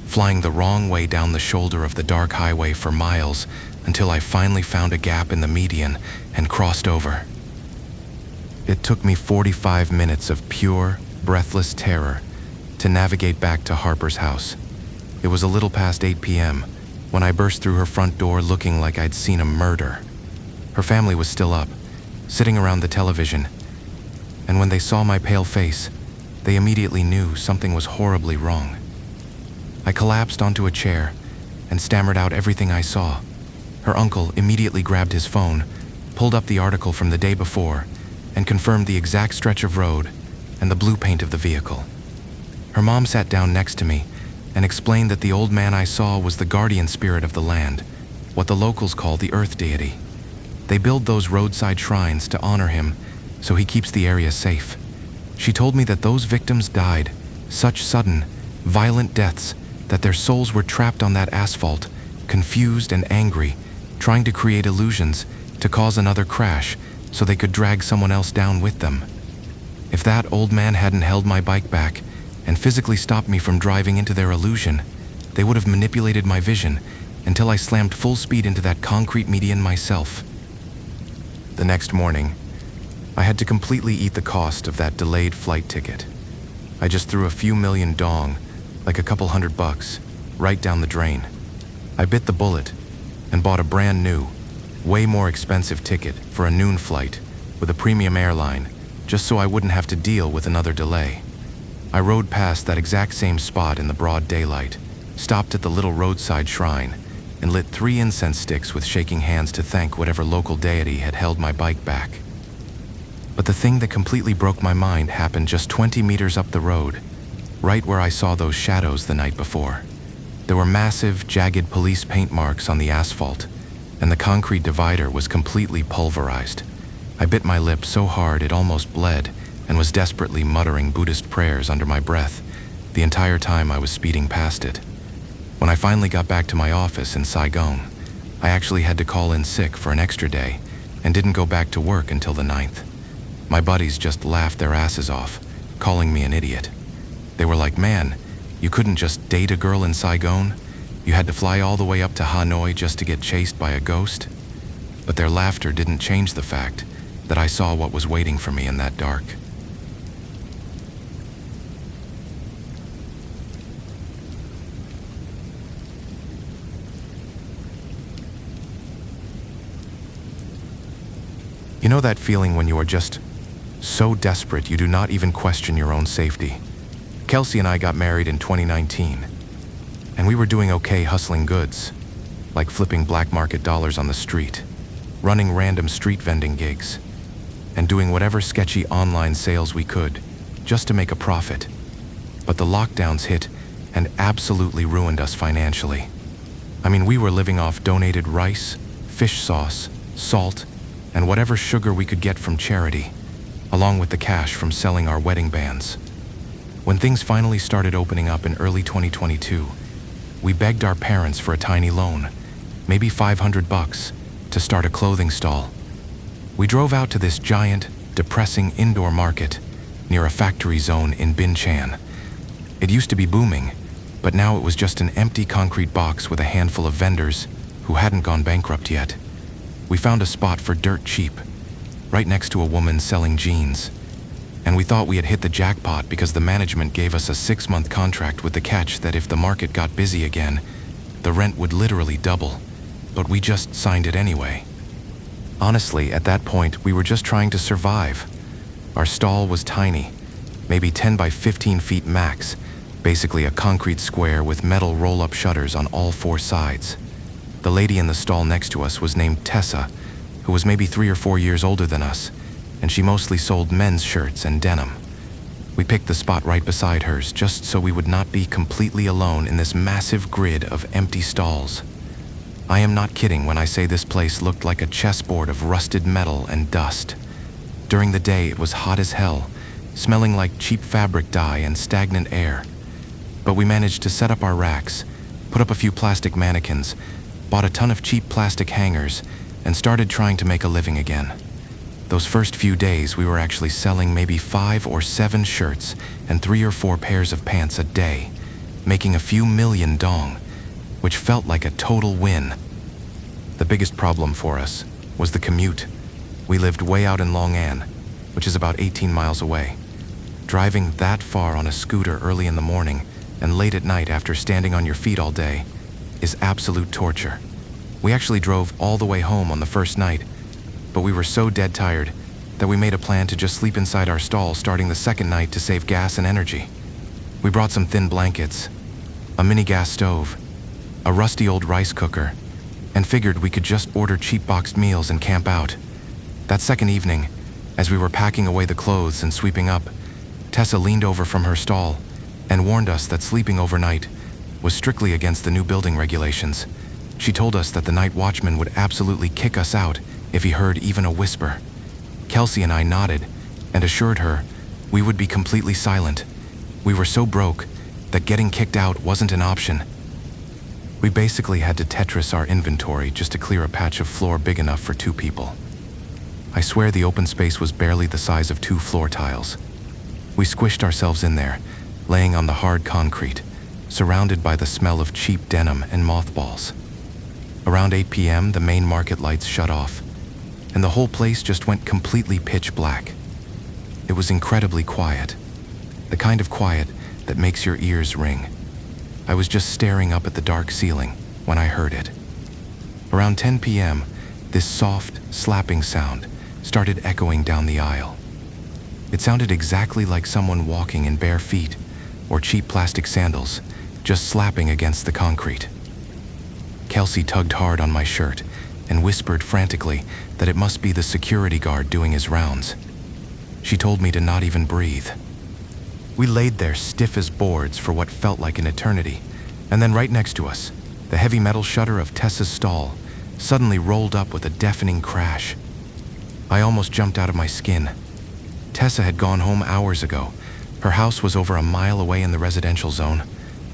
flying the wrong way down the shoulder of the dark highway for miles until I finally found a gap in the median and crossed over. It took me 45 minutes of pure, breathless terror to navigate back to Harper's house. It was a little past 8 p.m. when I burst through her front door looking like I'd seen a murder. Her family was still up, sitting around the television, and when they saw my pale face, they immediately knew something was horribly wrong. I collapsed onto a chair and stammered out everything I saw. Her uncle immediately grabbed his phone, pulled up the article from the day before, and confirmed the exact stretch of road and the blue paint of the vehicle. Her mom sat down next to me and explained that the old man I saw was the guardian spirit of the land, what the locals call the earth deity. They build those roadside shrines to honor him so he keeps the area safe. She told me that those victims died such sudden, violent deaths that their souls were trapped on that asphalt, confused and angry, trying to create illusions to cause another crash so they could drag someone else down with them. If that old man hadn't held my bike back and physically stopped me from driving into their illusion, they would have manipulated my vision until I slammed full speed into that concrete median myself. The next morning, I had to completely eat the cost of that delayed flight ticket. I just threw a few million dong, like a couple $100, right down the drain. I bit the bullet and bought a brand new, way more expensive ticket for a noon flight with a premium airline, just so I wouldn't have to deal with another delay. I rode past that exact same spot in the broad daylight, stopped at the little roadside shrine, and lit 3 incense sticks with shaking hands to thank whatever local deity had held my bike back. But the thing that completely broke my mind happened just 20 meters up the road, right where I saw those shadows the night before. There were massive, jagged police paint marks on the asphalt, and the concrete divider was completely pulverized. I bit my lip so hard it almost bled and was desperately muttering Buddhist prayers under my breath the entire time I was speeding past it. When I finally got back to my office in Saigon, I actually had to call in sick for an extra day and didn't go back to work until the 9th. My buddies just laughed their asses off, calling me an idiot. They were like, "Man, you couldn't just date a girl in Saigon? You had to fly all the way up to Hanoi just to get chased by a ghost?" But their laughter didn't change the fact that I saw what was waiting for me in that dark. You know that feeling when you are just so desperate you do not even question your own safety? Kelsey and I got married in 2019, and we were doing okay hustling goods, like flipping black market dollars on the street, running random street vending gigs, and doing whatever sketchy online sales we could just to make a profit. But the lockdowns hit and absolutely ruined us financially. I mean, we were living off donated rice, fish sauce, salt, and whatever sugar we could get from charity, along with the cash from selling our wedding bands. When things finally started opening up in early 2022, we begged our parents for a tiny loan, maybe $500, to start a clothing stall. We drove out to this giant, depressing indoor market near a factory zone in Binchan. It used to be booming, but now it was just an empty concrete box with a handful of vendors who hadn't gone bankrupt yet. We found a spot for dirt cheap, right next to a woman selling jeans. And we thought we had hit the jackpot because the management gave us a 6-month contract with the catch that if the market got busy again, the rent would literally double. But we just signed it anyway. Honestly, at that point, we were just trying to survive. Our stall was tiny, maybe 10 by 15 feet max, basically a concrete square with metal roll-up shutters on all 4 sides. The lady in the stall next to us was named Tessa, who was maybe 3 or 4 years older than us, and she mostly sold men's shirts and denim. We picked the spot right beside hers just so we would not be completely alone in this massive grid of empty stalls. I am not kidding when I say this place looked like a chessboard of rusted metal and dust. During the day, it was hot as hell, smelling like cheap fabric dye and stagnant air. But we managed to set up our racks, put up a few plastic mannequins, bought a ton of cheap plastic hangers, and started trying to make a living again. Those first few days, we were actually selling maybe 5 or 7 shirts and 3 or 4 pairs of pants a day, making a few million dong, which felt like a total win. The biggest problem for us was the commute. We lived way out in Long An, which is about 18 miles away. Driving that far on a scooter early in the morning and late at night after standing on your feet all day is absolute torture. We actually drove all the way home on the first night, but we were so dead tired that we made a plan to just sleep inside our stall starting the second night to save gas and energy. We brought some thin blankets, a mini gas stove, a rusty old rice cooker, and figured we could just order cheap boxed meals and camp out. That second evening, as we were packing away the clothes and sweeping up, Tessa leaned over from her stall and warned us that sleeping overnight was strictly against the new building regulations. She told us that the night watchman would absolutely kick us out if he heard even a whisper. Kelsey and I nodded and assured her we would be completely silent. We were so broke that getting kicked out wasn't an option. We basically had to Tetris our inventory just to clear a patch of floor big enough for 2 people. I swear the open space was barely the size of 2 floor tiles. We squished ourselves in there, laying on the hard concrete, surrounded by the smell of cheap denim and mothballs. Around 8 p.m., the main market lights shut off, and the whole place just went completely pitch black. It was incredibly quiet, the kind of quiet that makes your ears ring. I was just staring up at the dark ceiling when I heard it. Around 10 p.m., this soft, slapping sound started echoing down the aisle. It sounded exactly like someone walking in bare feet or cheap plastic sandals, just slapping against the concrete. Kelsey tugged hard on my shirt and whispered frantically that it must be the security guard doing his rounds. She told me to not even breathe. We laid there stiff as boards for what felt like an eternity, and then right next to us, the heavy metal shutter of Tessa's stall suddenly rolled up with a deafening crash. I almost jumped out of my skin. Tessa had gone home hours ago. Her house was over a mile away in the residential zone.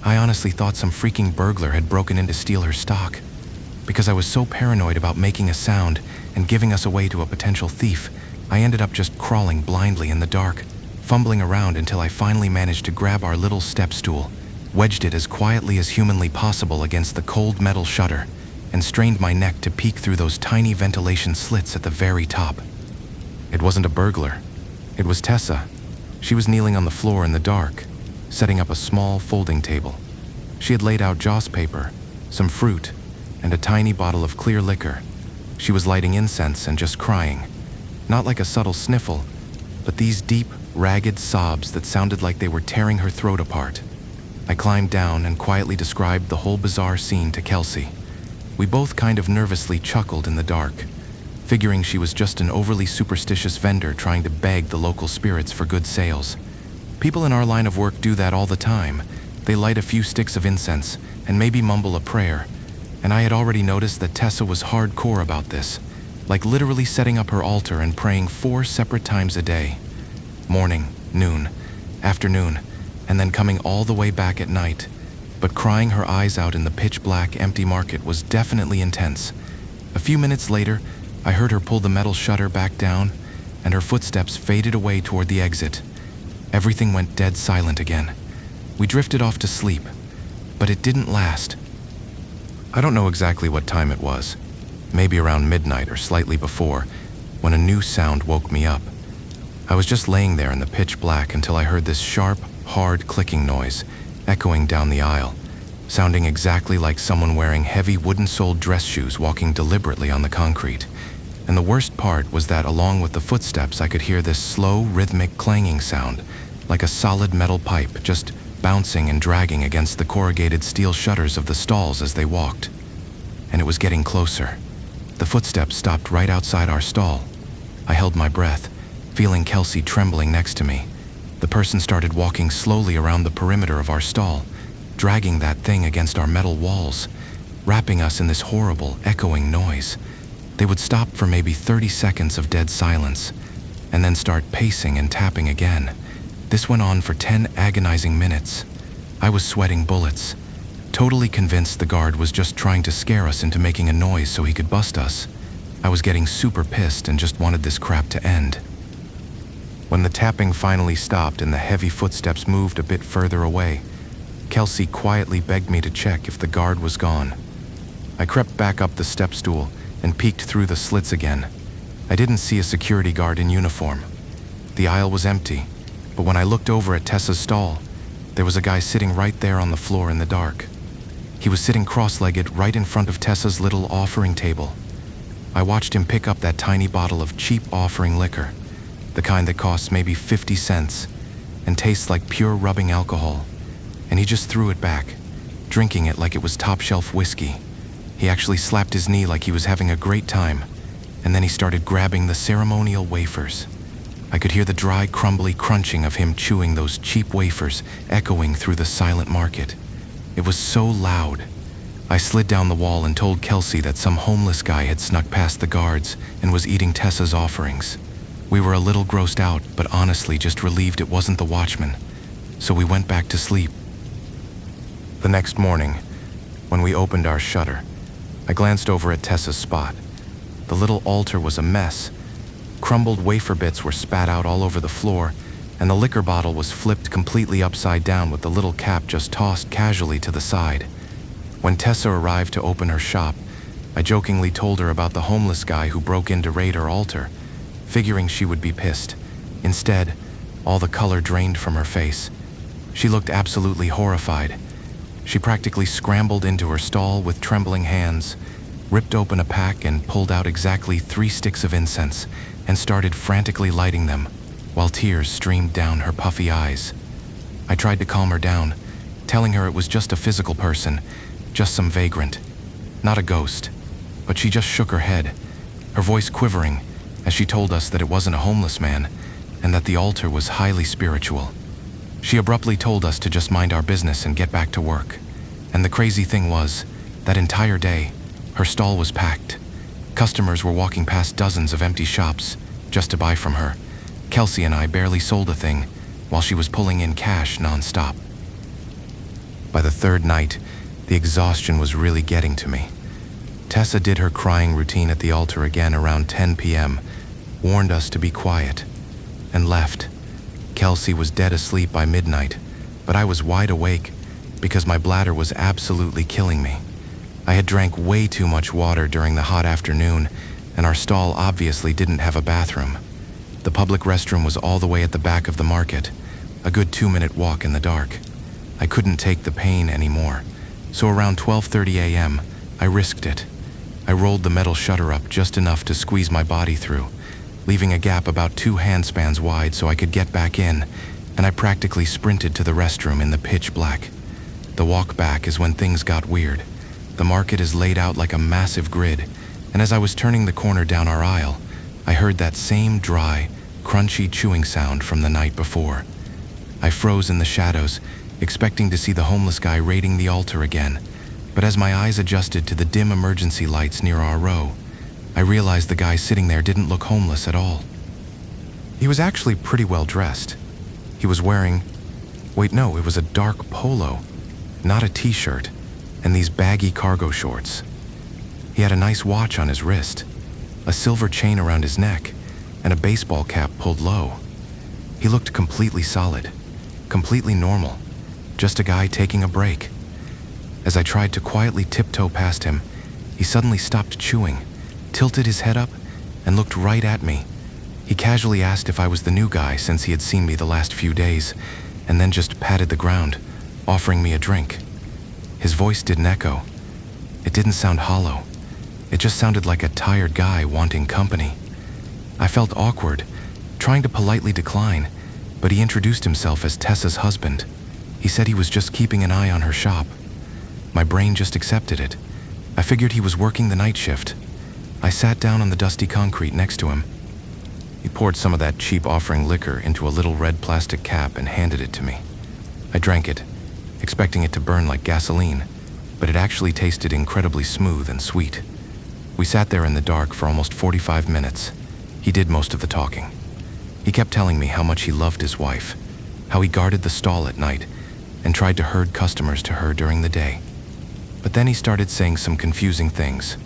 I honestly thought some freaking burglar had broken in to steal her stock. Because I was so paranoid about making a sound and giving us away to a potential thief, I ended up just crawling blindly in the dark, fumbling around until I finally managed to grab our little step stool, wedged it as quietly as humanly possible against the cold metal shutter, and strained my neck to peek through those tiny ventilation slits at the very top. It wasn't a burglar. It was Tessa. She was kneeling on the floor in the dark, setting up a small folding table. She had laid out joss paper, some fruit, and a tiny bottle of clear liquor. She was lighting incense and just crying. Not like a subtle sniffle, but these deep, ragged sobs that sounded like they were tearing her throat apart. I climbed down and quietly described the whole bizarre scene to Kelsey. We both kind of nervously chuckled in the dark, figuring she was just an overly superstitious vendor trying to beg the local spirits for good sales. People in our line of work do that all the time. They light a few sticks of incense and maybe mumble a prayer, and I had already noticed that Tessa was hardcore about this, like literally setting up her altar and praying 4 separate times a day. Morning, noon, afternoon, and then coming all the way back at night. But crying her eyes out in the pitch black, empty market was definitely intense. A few minutes later, I heard her pull the metal shutter back down, and her footsteps faded away toward the exit. Everything went dead silent again. We drifted off to sleep, but it didn't last. I don't know exactly what time it was, maybe around midnight or slightly before, when a new sound woke me up. I was just laying there in the pitch black until I heard this sharp, hard clicking noise echoing down the aisle, sounding exactly like someone wearing heavy wooden-soled dress shoes walking deliberately on the concrete. And the worst part was that along with the footsteps, I could hear this slow, rhythmic clanging sound, like a solid metal pipe just bouncing and dragging against the corrugated steel shutters of the stalls as they walked. And it was getting closer. The footsteps stopped right outside our stall. I held my breath, feeling Kelsey trembling next to me. The person started walking slowly around the perimeter of our stall, dragging that thing against our metal walls. wrapping us in this horrible, echoing noise. They would stop for maybe 30 seconds of dead silence, and then start pacing and tapping again. This went on for 10 agonizing minutes. I was sweating bullets, totally convinced the guard was just trying to scare us into making a noise so he could bust us. I was getting super pissed and just wanted this crap to end. When the tapping finally stopped and the heavy footsteps moved a bit further away, Kelsey quietly begged me to check if the guard was gone. I crept back up the step stool and peeked through the slits again. I didn't see a security guard in uniform. The aisle was empty, but when I looked over at Tessa's stall, there was a guy sitting right there on the floor in the dark. He was sitting cross-legged right in front of Tessa's little offering table. I watched him pick up that tiny bottle of cheap offering liquor, the kind that costs maybe 50 cents and tastes like pure rubbing alcohol, and he just threw it back, drinking it like it was top-shelf whiskey. He actually slapped his knee like he was having a great time, and then he started grabbing the ceremonial wafers. I could hear the dry, crumbly crunching of him chewing those cheap wafers echoing through the silent market. It was so loud. I slid down the wall and told Kelsey that some homeless guy had snuck past the guards and was eating Tessa's offerings. We were a little grossed out, but honestly just relieved it wasn't the watchman, so we went back to sleep. The next morning, when we opened our shutter, I glanced over at Tessa's spot. The little altar was a mess. Crumbled wafer bits were spat out all over the floor, and the liquor bottle was flipped completely upside down with the little cap just tossed casually to the side. When Tessa arrived to open her shop, I jokingly told her about the homeless guy who broke in to raid her altar, figuring she would be pissed. Instead, all the color drained from her face. She looked absolutely horrified. She practically scrambled into her stall with trembling hands, ripped open a pack and pulled out exactly 3 sticks of incense and started frantically lighting them, while tears streamed down her puffy eyes. I tried to calm her down, telling her it was just a physical person, just some vagrant, not a ghost. But she just shook her head, her voice quivering as she told us that it wasn't a homeless man and that the altar was highly spiritual. She abruptly told us to just mind our business and get back to work. And the crazy thing was, that entire day, her stall was packed. Customers were walking past dozens of empty shops just to buy from her. Kelsey and I barely sold a thing while she was pulling in cash non-stop. By the third night, the exhaustion was really getting to me. Tessa did her crying routine at the altar again around 10 p.m., warned us to be quiet, and left. Kelsey was dead asleep by midnight, but I was wide awake because my bladder was absolutely killing me. I had drank way too much water during the hot afternoon, and our stall obviously didn't have a bathroom. The public restroom was all the way at the back of the market, a good 2-minute walk in the dark. I couldn't take the pain anymore, so around 12:30 a.m., I risked it. I rolled the metal shutter up just enough to squeeze my body through, leaving a gap about 2 handspans wide so I could get back in, and I practically sprinted to the restroom in the pitch black. The walk back is when things got weird. The market is laid out like a massive grid, and as I was turning the corner down our aisle, I heard that same dry, crunchy chewing sound from the night before. I froze in the shadows, expecting to see the homeless guy raiding the altar again, but as my eyes adjusted to the dim emergency lights near our row, I realized the guy sitting there didn't look homeless at all. He was actually pretty well dressed. He was wearing, it was a dark polo, not a t-shirt, and these baggy cargo shorts. He had a nice watch on his wrist, a silver chain around his neck, and a baseball cap pulled low. He looked completely solid, completely normal, just a guy taking a break. As I tried to quietly tiptoe past him, he suddenly stopped chewing, tilted his head up, and looked right at me. He casually asked if I was the new guy since he had seen me the last few days, and then just patted the ground, offering me a drink. His voice didn't echo. It didn't sound hollow. It just sounded like a tired guy wanting company. I felt awkward, trying to politely decline, but he introduced himself as Tessa's husband. He said he was just keeping an eye on her shop. My brain just accepted it. I figured he was working the night shift. I sat down on the dusty concrete next to him. He poured some of that cheap offering liquor into a little red plastic cap and handed it to me. I drank it, expecting it to burn like gasoline, but it actually tasted incredibly smooth and sweet. We sat there in the dark for almost 45 minutes. He did most of the talking. He kept telling me how much he loved his wife, how he guarded the stall at night, and tried to herd customers to her during the day. But then he started saying some confusing things.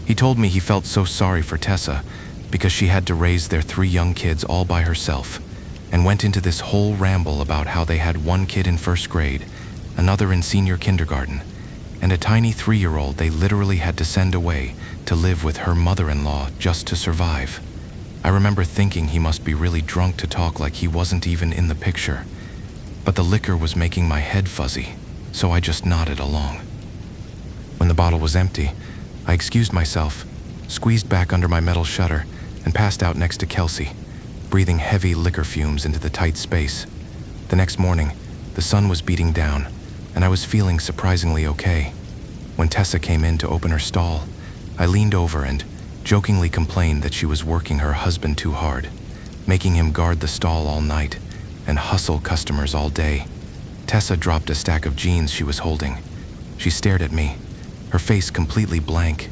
He told me he felt so sorry for Tessa because she had to raise their 3 young kids all by herself, and went into this whole ramble about how they had 1 kid in 1st grade, another in senior kindergarten, and a tiny 3-year-old they literally had to send away to live with her mother-in-law just to survive. I remember thinking he must be really drunk to talk like he wasn't even in the picture. But the liquor was making my head fuzzy, so I just nodded along. When the bottle was empty, I excused myself, squeezed back under my metal shutter, and passed out next to Kelsey, breathing heavy liquor fumes into the tight space. The next morning, the sun was beating down, and I was feeling surprisingly okay. When Tessa came in to open her stall, I leaned over and jokingly complained that she was working her husband too hard, making him guard the stall all night and hustle customers all day. Tessa dropped a stack of jeans she was holding. She stared at me, her face completely blank,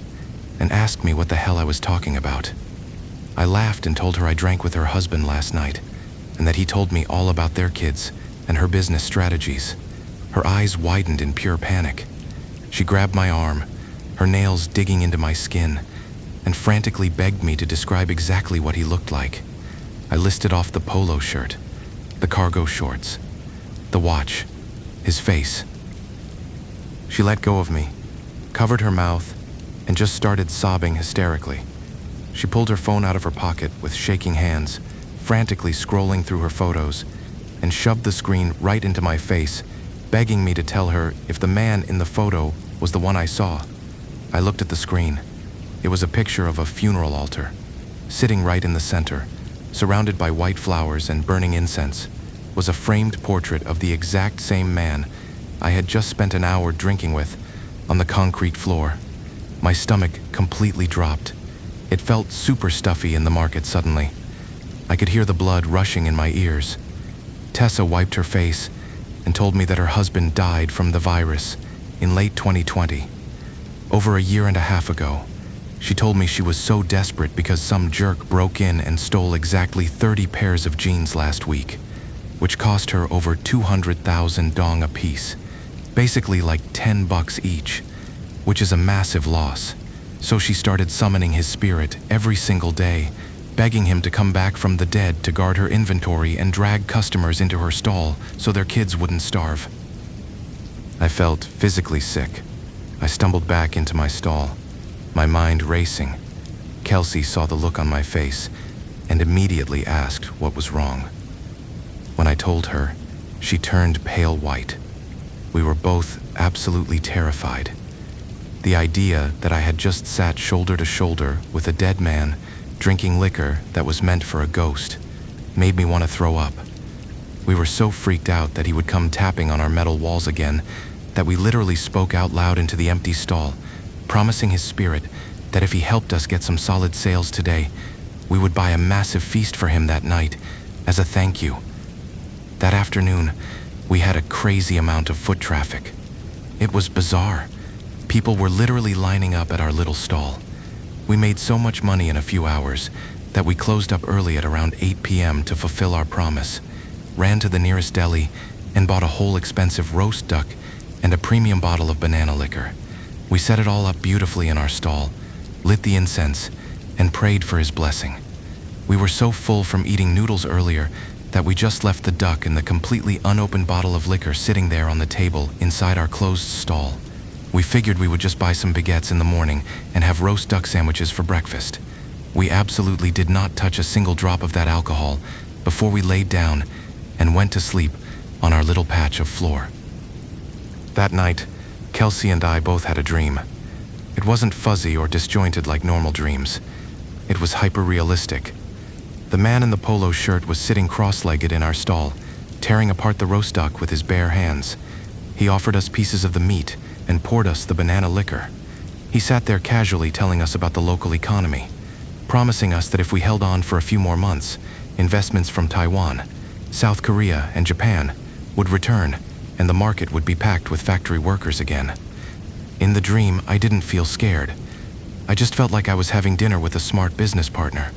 and asked me what the hell I was talking about. I laughed and told her I drank with her husband last night, and that he told me all about their kids and her business strategies. Her eyes widened in pure panic. She grabbed my arm, her nails digging into my skin, and frantically begged me to describe exactly what he looked like. I listed off the polo shirt, the cargo shorts, the watch, his face. She let go of me, covered her mouth, and just started sobbing hysterically. She pulled her phone out of her pocket with shaking hands, frantically scrolling through her photos, and shoved the screen right into my face, begging me to tell her if the man in the photo was the one I saw. I looked at the screen. It was a picture of a funeral altar. Sitting right in the center, surrounded by white flowers and burning incense, was a framed portrait of the exact same man I had just spent an hour drinking with on the concrete floor. My stomach completely dropped. It felt super stuffy in the market suddenly. I could hear the blood rushing in my ears. Tessa wiped her face and told me that her husband died from the virus in late 2020. Over a year and a half ago, she told me she was so desperate because some jerk broke in and stole exactly 30 pairs of jeans last week, which cost her over 200,000 dong a piece, basically like $10 each, which is a massive loss. So she started summoning his spirit every single day, begging him to come back from the dead to guard her inventory and drag customers into her stall so their kids wouldn't starve. I felt physically sick. I stumbled back into my stall, my mind racing. Kelsey saw the look on my face and immediately asked what was wrong. When I told her, she turned pale white. We were both absolutely terrified. The idea that I had just sat shoulder to shoulder with a dead man drinking liquor that was meant for a ghost made me want to throw up. We were so freaked out that he would come tapping on our metal walls again that we literally spoke out loud into the empty stall, promising his spirit that if he helped us get some solid sales today, we would buy a massive feast for him that night as a thank you. That afternoon, we had a crazy amount of foot traffic. It was bizarre. People were literally lining up at our little stall. We made so much money in a few hours that we closed up early at around 8 p.m. to fulfill our promise, ran to the nearest deli, and bought a whole expensive roast duck and a premium bottle of banana liquor. We set it all up beautifully in our stall, lit the incense, and prayed for his blessing. We were so full from eating noodles earlier that we just left the duck and the completely unopened bottle of liquor sitting there on the table inside our closed stall. We figured we would just buy some baguettes in the morning and have roast duck sandwiches for breakfast. We absolutely did not touch a single drop of that alcohol before we laid down and went to sleep on our little patch of floor. That night, Kelsey and I both had a dream. It wasn't fuzzy or disjointed like normal dreams. It was hyper-realistic. The man in the polo shirt was sitting cross-legged in our stall, tearing apart the roast duck with his bare hands. He offered us pieces of the meat and poured us the banana liquor. He sat there casually telling us about the local economy, promising us that if we held on for a few more months, investments from Taiwan, South Korea, and Japan would return, and the market would be packed with factory workers again. In the dream, I didn't feel scared. I just felt like I was having dinner with a smart business partner.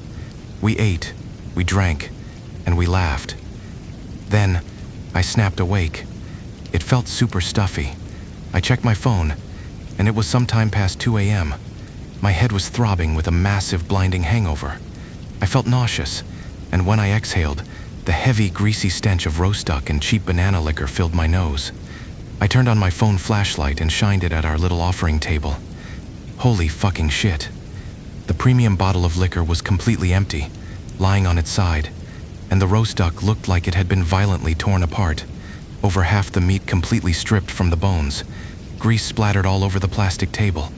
We ate, we drank, and we laughed. Then, I snapped awake. It felt super stuffy. I checked my phone, and it was sometime past 2 a.m. My head was throbbing with a massive, blinding hangover. I felt nauseous, and when I exhaled, the heavy, greasy stench of roast duck and cheap banana liquor filled my nose. I turned on my phone flashlight and shined it at our little offering table. Holy fucking shit. The premium bottle of liquor was completely empty, lying on its side, and the roast duck looked like it had been violently torn apart. Over half the meat completely stripped from the bones. Grease splattered all over the plastic table.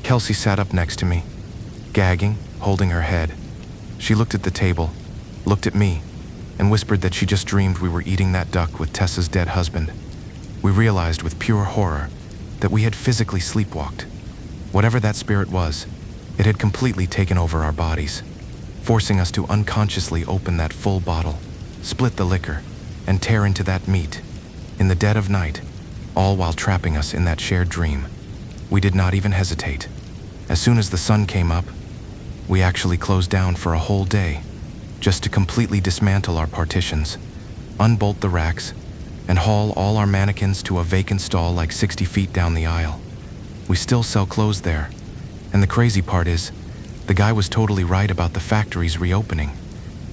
Kelsey sat up next to me, gagging, holding her head. She looked at the table, looked at me, and whispered that she just dreamed we were eating that duck with Tessa's dead husband. We realized with pure horror that we had physically sleepwalked. Whatever that spirit was, it had completely taken over our bodies, forcing us to unconsciously open that full bottle, split the liquor, and tear into that meat, in the dead of night, all while trapping us in that shared dream. We did not even hesitate. As soon as the sun came up, we actually closed down for a whole day, just to completely dismantle our partitions, unbolt the racks, and haul all our mannequins to a vacant stall like 60 feet down the aisle. We still sell clothes there, and the crazy part is, the guy was totally right about the factory's reopening.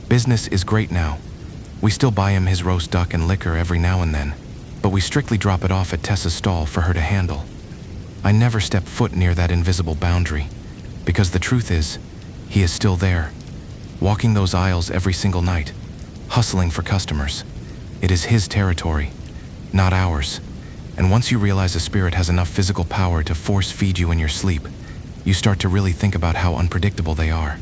Business is great now. We still buy him his roast duck and liquor every now and then, but we strictly drop it off at Tessa's stall for her to handle. I never step foot near that invisible boundary, because the truth is, he is still there, walking those aisles every single night, hustling for customers. It is his territory, not ours. And once you realize a spirit has enough physical power to force feed you in your sleep, you start to really think about how unpredictable they are.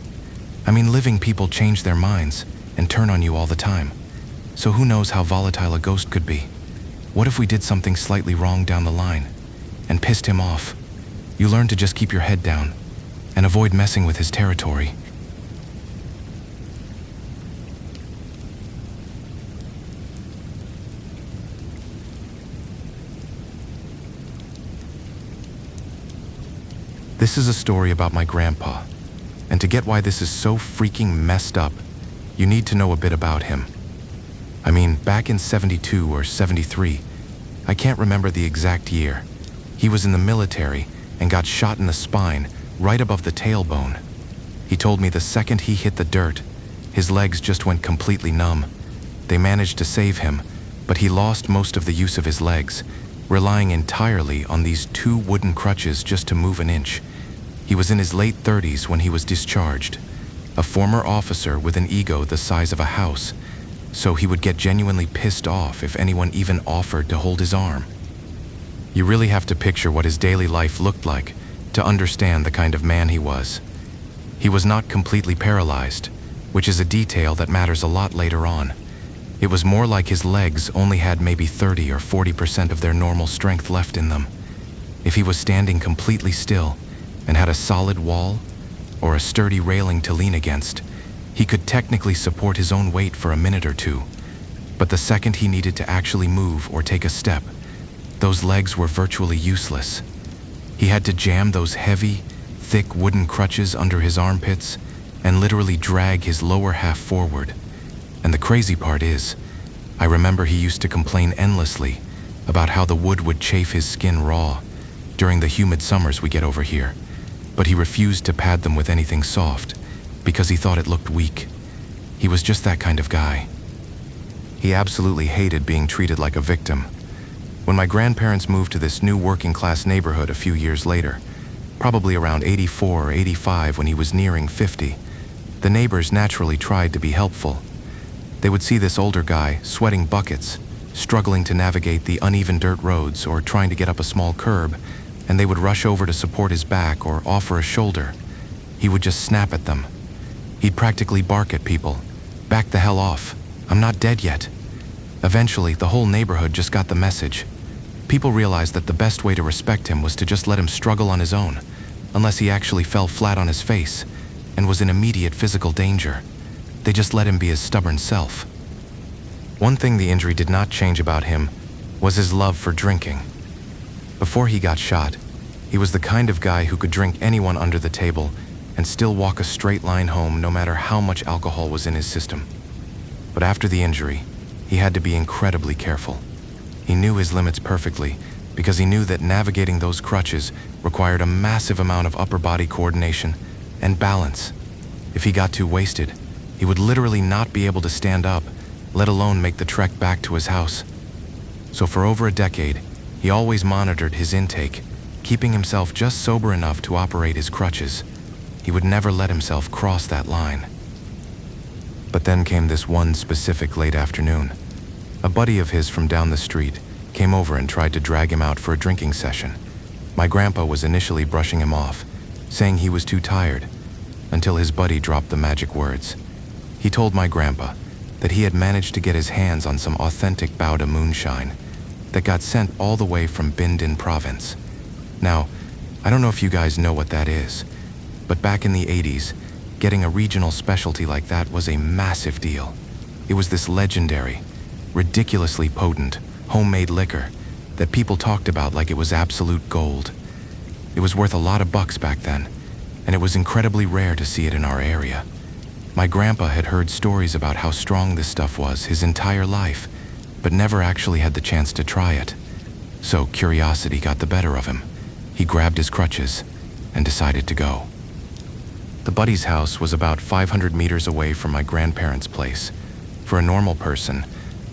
I mean, living people change their minds and turn on you all the time. So who knows how volatile a ghost could be? What if we did something slightly wrong down the line and pissed him off? You learn to just keep your head down and avoid messing with his territory. This is a story about my grandpa, and to get why this is so freaking messed up, you need to know a bit about him. I mean, back in 72 or 73, I can't remember the exact year, he was in the military and got shot in the spine right above the tailbone. He told me the second he hit the dirt, his legs just went completely numb. They managed to save him, but he lost most of the use of his legs, relying entirely on these 2 wooden crutches just to move an inch. He was in his late 30s when he was discharged, a former officer with an ego the size of a house, so he would get genuinely pissed off if anyone even offered to hold his arm. You really have to picture what his daily life looked like to understand the kind of man he was. He was not completely paralyzed, which is a detail that matters a lot later on. It was more like his legs only had maybe 30 or 40% of their normal strength left in them. If he was standing completely still and had a solid wall or a sturdy railing to lean against, he could technically support his own weight for a minute or two. But the second he needed to actually move or take a step, those legs were virtually useless. He had to jam those heavy, thick wooden crutches under his armpits and literally drag his lower half forward. And the crazy part is, I remember he used to complain endlessly about how the wood would chafe his skin raw during the humid summers we get over here, but he refused to pad them with anything soft because he thought it looked weak. He was just that kind of guy. He absolutely hated being treated like a victim. When my grandparents moved to this new working-class neighborhood a few years later, probably around 84 or 85 when he was nearing 50, the neighbors naturally tried to be helpful. They would see this older guy sweating buckets, struggling to navigate the uneven dirt roads or trying to get up a small curb, and they would rush over to support his back or offer a shoulder. He would just snap at them. He'd practically bark at people. "Back the hell off. I'm not dead yet." Eventually, the whole neighborhood just got the message. People realized that the best way to respect him was to just let him struggle on his own, unless he actually fell flat on his face and was in immediate physical danger. They just let him be his stubborn self. One thing the injury did not change about him was his love for drinking. Before he got shot, he was the kind of guy who could drink anyone under the table and still walk a straight line home no matter how much alcohol was in his system. But after the injury, he had to be incredibly careful. He knew his limits perfectly because he knew that navigating those crutches required a massive amount of upper body coordination and balance. If he got too wasted, he would literally not be able to stand up, let alone make the trek back to his house. So for over a decade, he always monitored his intake, keeping himself just sober enough to operate his crutches. He would never let himself cross that line. But then came this one specific late afternoon. A buddy of his from down the street came over and tried to drag him out for a drinking session. My grandpa was initially brushing him off, saying he was too tired, until his buddy dropped the magic words. He told my grandpa that he had managed to get his hands on some authentic Bauda moonshine that got sent all the way from Bindin province. Now, I don't know if you guys know what that is, but back in the 80s, getting a regional specialty like that was a massive deal. It was this legendary, ridiculously potent, homemade liquor that people talked about like it was absolute gold. It was worth a lot of bucks back then, and it was incredibly rare to see it in our area. My grandpa had heard stories about how strong this stuff was his entire life, but never actually had the chance to try it. So curiosity got the better of him. He grabbed his crutches and decided to go. The buddy's house was about 500 meters away from my grandparents' place. For a normal person,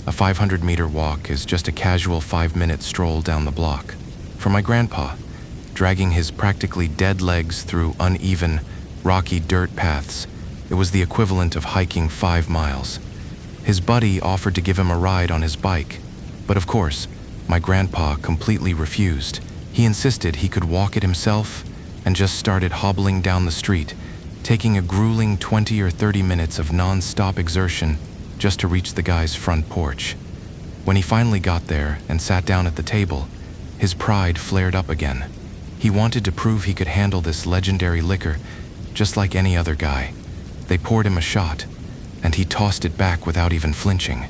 a 500-meter walk is just a casual 5-minute stroll down the block. For my grandpa, dragging his practically dead legs through uneven, rocky dirt paths, it was the equivalent of hiking 5 miles. His buddy offered to give him a ride on his bike, but of course, my grandpa completely refused. He insisted he could walk it himself and just started hobbling down the street, taking a grueling 20 or 30 minutes of non-stop exertion just to reach the guy's front porch. When he finally got there and sat down at the table, his pride flared up again. He wanted to prove he could handle this legendary liquor just like any other guy. They poured him a shot, and he tossed it back without even flinching,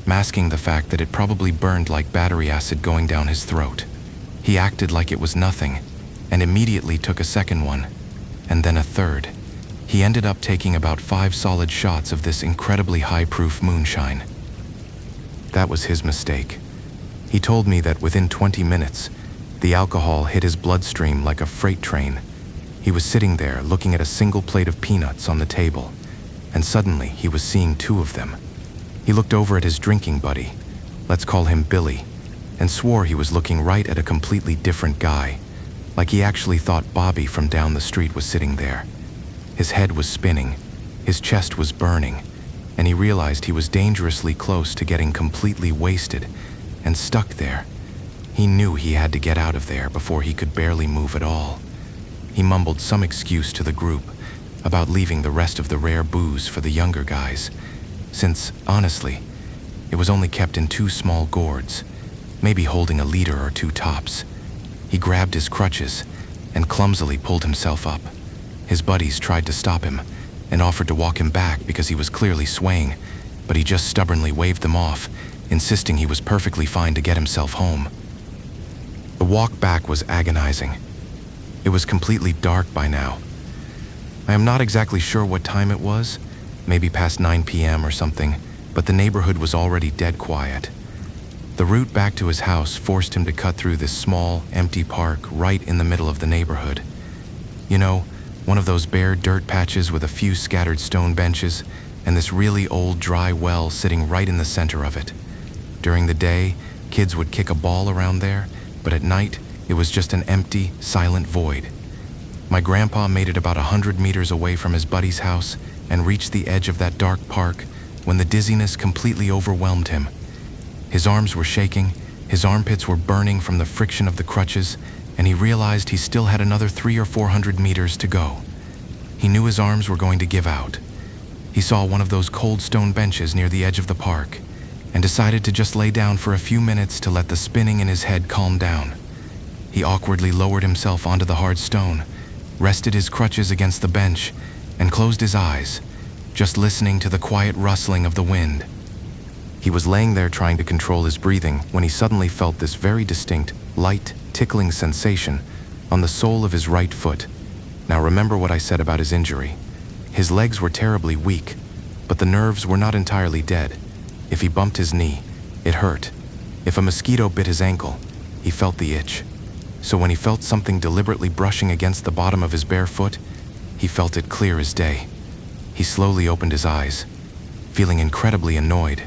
masking the fact that it probably burned like battery acid going down his throat. He acted like it was nothing, and immediately took a second one, and then a third. He ended up taking about 5 solid shots of this incredibly high-proof moonshine. That was his mistake. He told me that within 20 minutes, the alcohol hit his bloodstream like a freight train. He was sitting there looking at a single plate of peanuts on the table, and suddenly he was seeing 2 of them. He looked over at his drinking buddy, let's call him Billy, and swore he was looking right at a completely different guy, like he actually thought Bobby from down the street was sitting there. His head was spinning, his chest was burning, and he realized he was dangerously close to getting completely wasted and stuck there. He knew he had to get out of there before he could barely move at all. He mumbled some excuse to the group about leaving the rest of the rare booze for the younger guys, since, honestly, it was only kept in 2 small gourds, maybe holding a liter or 2 tops. He grabbed his crutches and clumsily pulled himself up. His buddies tried to stop him and offered to walk him back because he was clearly swaying, but he just stubbornly waved them off, insisting he was perfectly fine to get himself home. The walk back was agonizing. It was completely dark by now. I am not exactly sure what time it was, maybe past 9 p.m. or something, but the neighborhood was already dead quiet. The route back to his house forced him to cut through this small, empty park right in the middle of the neighborhood. You know, one of those bare dirt patches with a few scattered stone benches and this really old dry well sitting right in the center of it. During the day, kids would kick a ball around there, but at night, it was just an empty, silent void. My grandpa made it about 100 meters away from his buddy's house and reached the edge of that dark park when the dizziness completely overwhelmed him. His arms were shaking, his armpits were burning from the friction of the crutches, and he realized he still had another 300 or 400 meters to go. He knew his arms were going to give out. He saw one of those cold stone benches near the edge of the park and decided to just lay down for a few minutes to let the spinning in his head calm down. He awkwardly lowered himself onto the hard stone, rested his crutches against the bench, and closed his eyes, just listening to the quiet rustling of the wind. He was laying there trying to control his breathing when he suddenly felt this very distinct, light, tickling sensation on the sole of his right foot. Now remember what I said about his injury. His legs were terribly weak, but the nerves were not entirely dead. If he bumped his knee, it hurt. If a mosquito bit his ankle, he felt the itch. So when he felt something deliberately brushing against the bottom of his bare foot, he felt it clear as day. He slowly opened his eyes, feeling incredibly annoyed,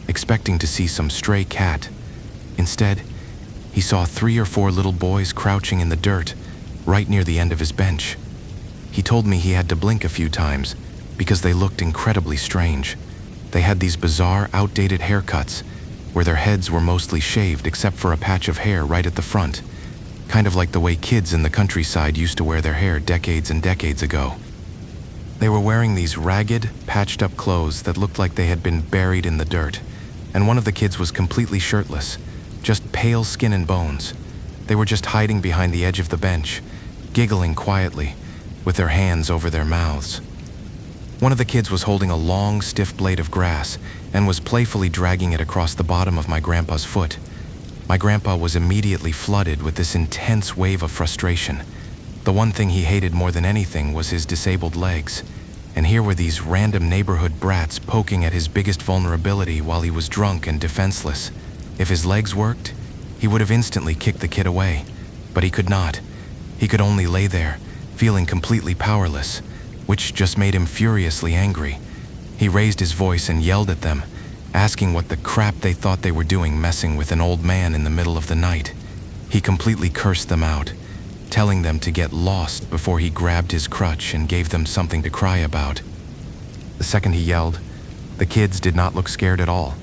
expecting to see some stray cat. Instead, he saw 3 or 4 little boys crouching in the dirt, right near the end of his bench. He told me he had to blink a few times because they looked incredibly strange. They had these bizarre, outdated haircuts where their heads were mostly shaved except for a patch of hair right at the front, kind of like the way kids in the countryside used to wear their hair decades and decades ago. They were wearing these ragged, patched-up clothes that looked like they had been buried in the dirt, and one of the kids was completely shirtless, just pale skin and bones. They were just hiding behind the edge of the bench, giggling quietly, with their hands over their mouths. One of the kids was holding a long, stiff blade of grass and was playfully dragging it across the bottom of my grandpa's foot. My grandpa was immediately flooded with this intense wave of frustration. The one thing he hated more than anything was his disabled legs, and here were these random neighborhood brats poking at his biggest vulnerability while he was drunk and defenseless. If his legs worked, he would have instantly kicked the kid away, but he could not. He could only lay there, feeling completely powerless, which just made him furiously angry. He raised his voice and yelled at them, asking what the crap they thought they were doing messing with an old man in the middle of the night. He completely cursed them out, telling them to get lost before he grabbed his crutch and gave them something to cry about. The second he yelled, the kids did not look scared at all.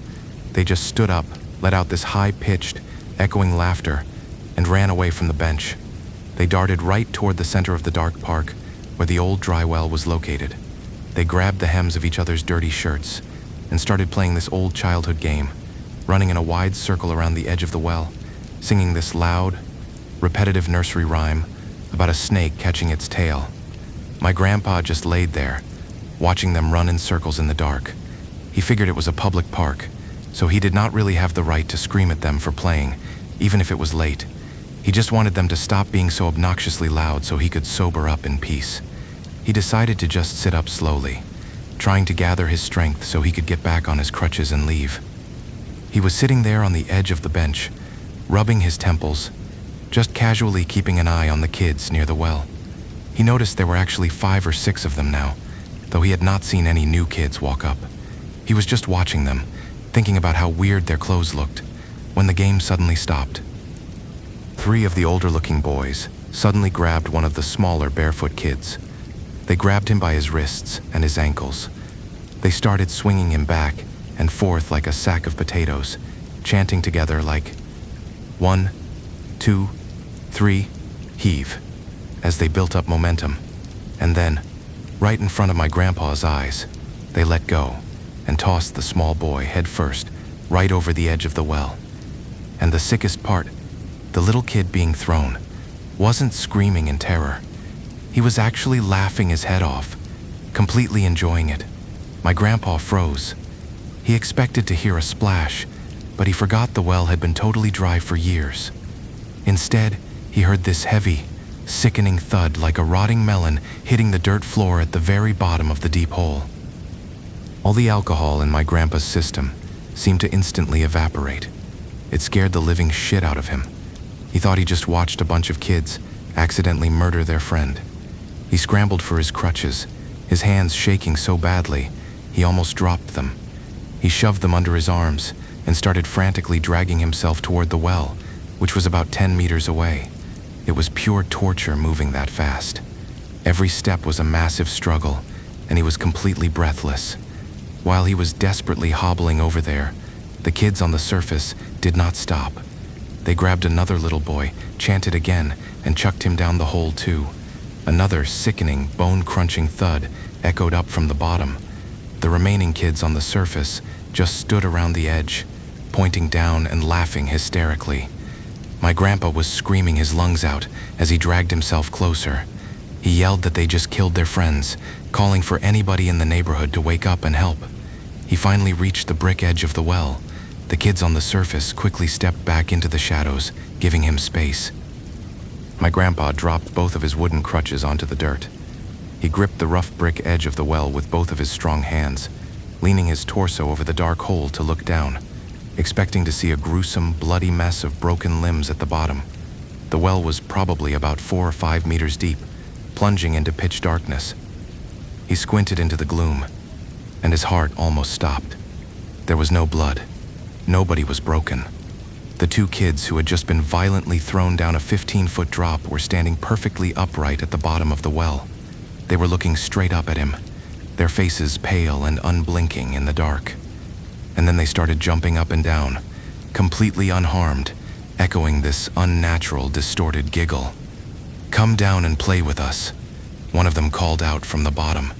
They just stood up, let out this high-pitched, echoing laughter, and ran away from the bench. They darted right toward the center of the dark park, where the old dry well was located. They grabbed the hems of each other's dirty shirts and started playing this old childhood game, running in a wide circle around the edge of the well, singing this loud, repetitive nursery rhyme about a snake catching its tail. My grandpa just laid there, watching them run in circles in the dark. He figured it was a public park, so he did not really have the right to scream at them for playing, even if it was late. He just wanted them to stop being so obnoxiously loud so he could sober up in peace. He decided to just sit up slowly, trying to gather his strength so he could get back on his crutches and leave. He was sitting there on the edge of the bench, rubbing his temples, just casually keeping an eye on the kids near the well. He noticed there were actually 5 or 6 of them now, though he had not seen any new kids walk up. He was just watching them, thinking about how weird their clothes looked, when the game suddenly stopped. 3 of the older-looking boys suddenly grabbed one of the smaller barefoot kids. They grabbed him by his wrists and his ankles. They started swinging him back and forth like a sack of potatoes, chanting together like, 1, 2, 3, heave, as they built up momentum. And then, right in front of my grandpa's eyes, they let go and tossed the small boy head first right over the edge of the well. And the sickest part, the little kid being thrown, wasn't screaming in terror. He was actually laughing his head off, completely enjoying it. My grandpa froze. He expected to hear a splash, but he forgot the well had been totally dry for years. Instead, he heard this heavy, sickening thud like a rotting melon hitting the dirt floor at the very bottom of the deep hole. All the alcohol in my grandpa's system seemed to instantly evaporate. It scared the living shit out of him. He thought he just watched a bunch of kids accidentally murder their friend. He scrambled for his crutches, his hands shaking so badly, he almost dropped them. He shoved them under his arms and started frantically dragging himself toward the well, which was about 10 meters away. It was pure torture moving that fast. Every step was a massive struggle, and he was completely breathless. While he was desperately hobbling over there, the kids on the surface did not stop. They grabbed another little boy, chanted again, and chucked him down the hole too. Another sickening, bone-crunching thud echoed up from the bottom. The remaining kids on the surface just stood around the edge, pointing down and laughing hysterically. My grandpa was screaming his lungs out as he dragged himself closer. He yelled that they just killed their friends, calling for anybody in the neighborhood to wake up and help. He finally reached the brick edge of the well, The kids on the surface quickly stepped back into the shadows, giving him space. My grandpa dropped both of his wooden crutches onto the dirt. He gripped the rough brick edge of the well with both of his strong hands, leaning his torso over the dark hole to look down, expecting to see a gruesome, bloody mess of broken limbs at the bottom. The well was probably about 4 or 5 meters deep, plunging into pitch darkness. He squinted into the gloom, and his heart almost stopped. There was no blood. Nobody was broken. The 2 kids who had just been violently thrown down a 15-foot drop were standing perfectly upright at the bottom of the well. They were looking straight up at him, their faces pale and unblinking in the dark. And then they started jumping up and down, completely unharmed, echoing this unnatural, distorted giggle. "Come down and play with us," one of them called out from the bottom.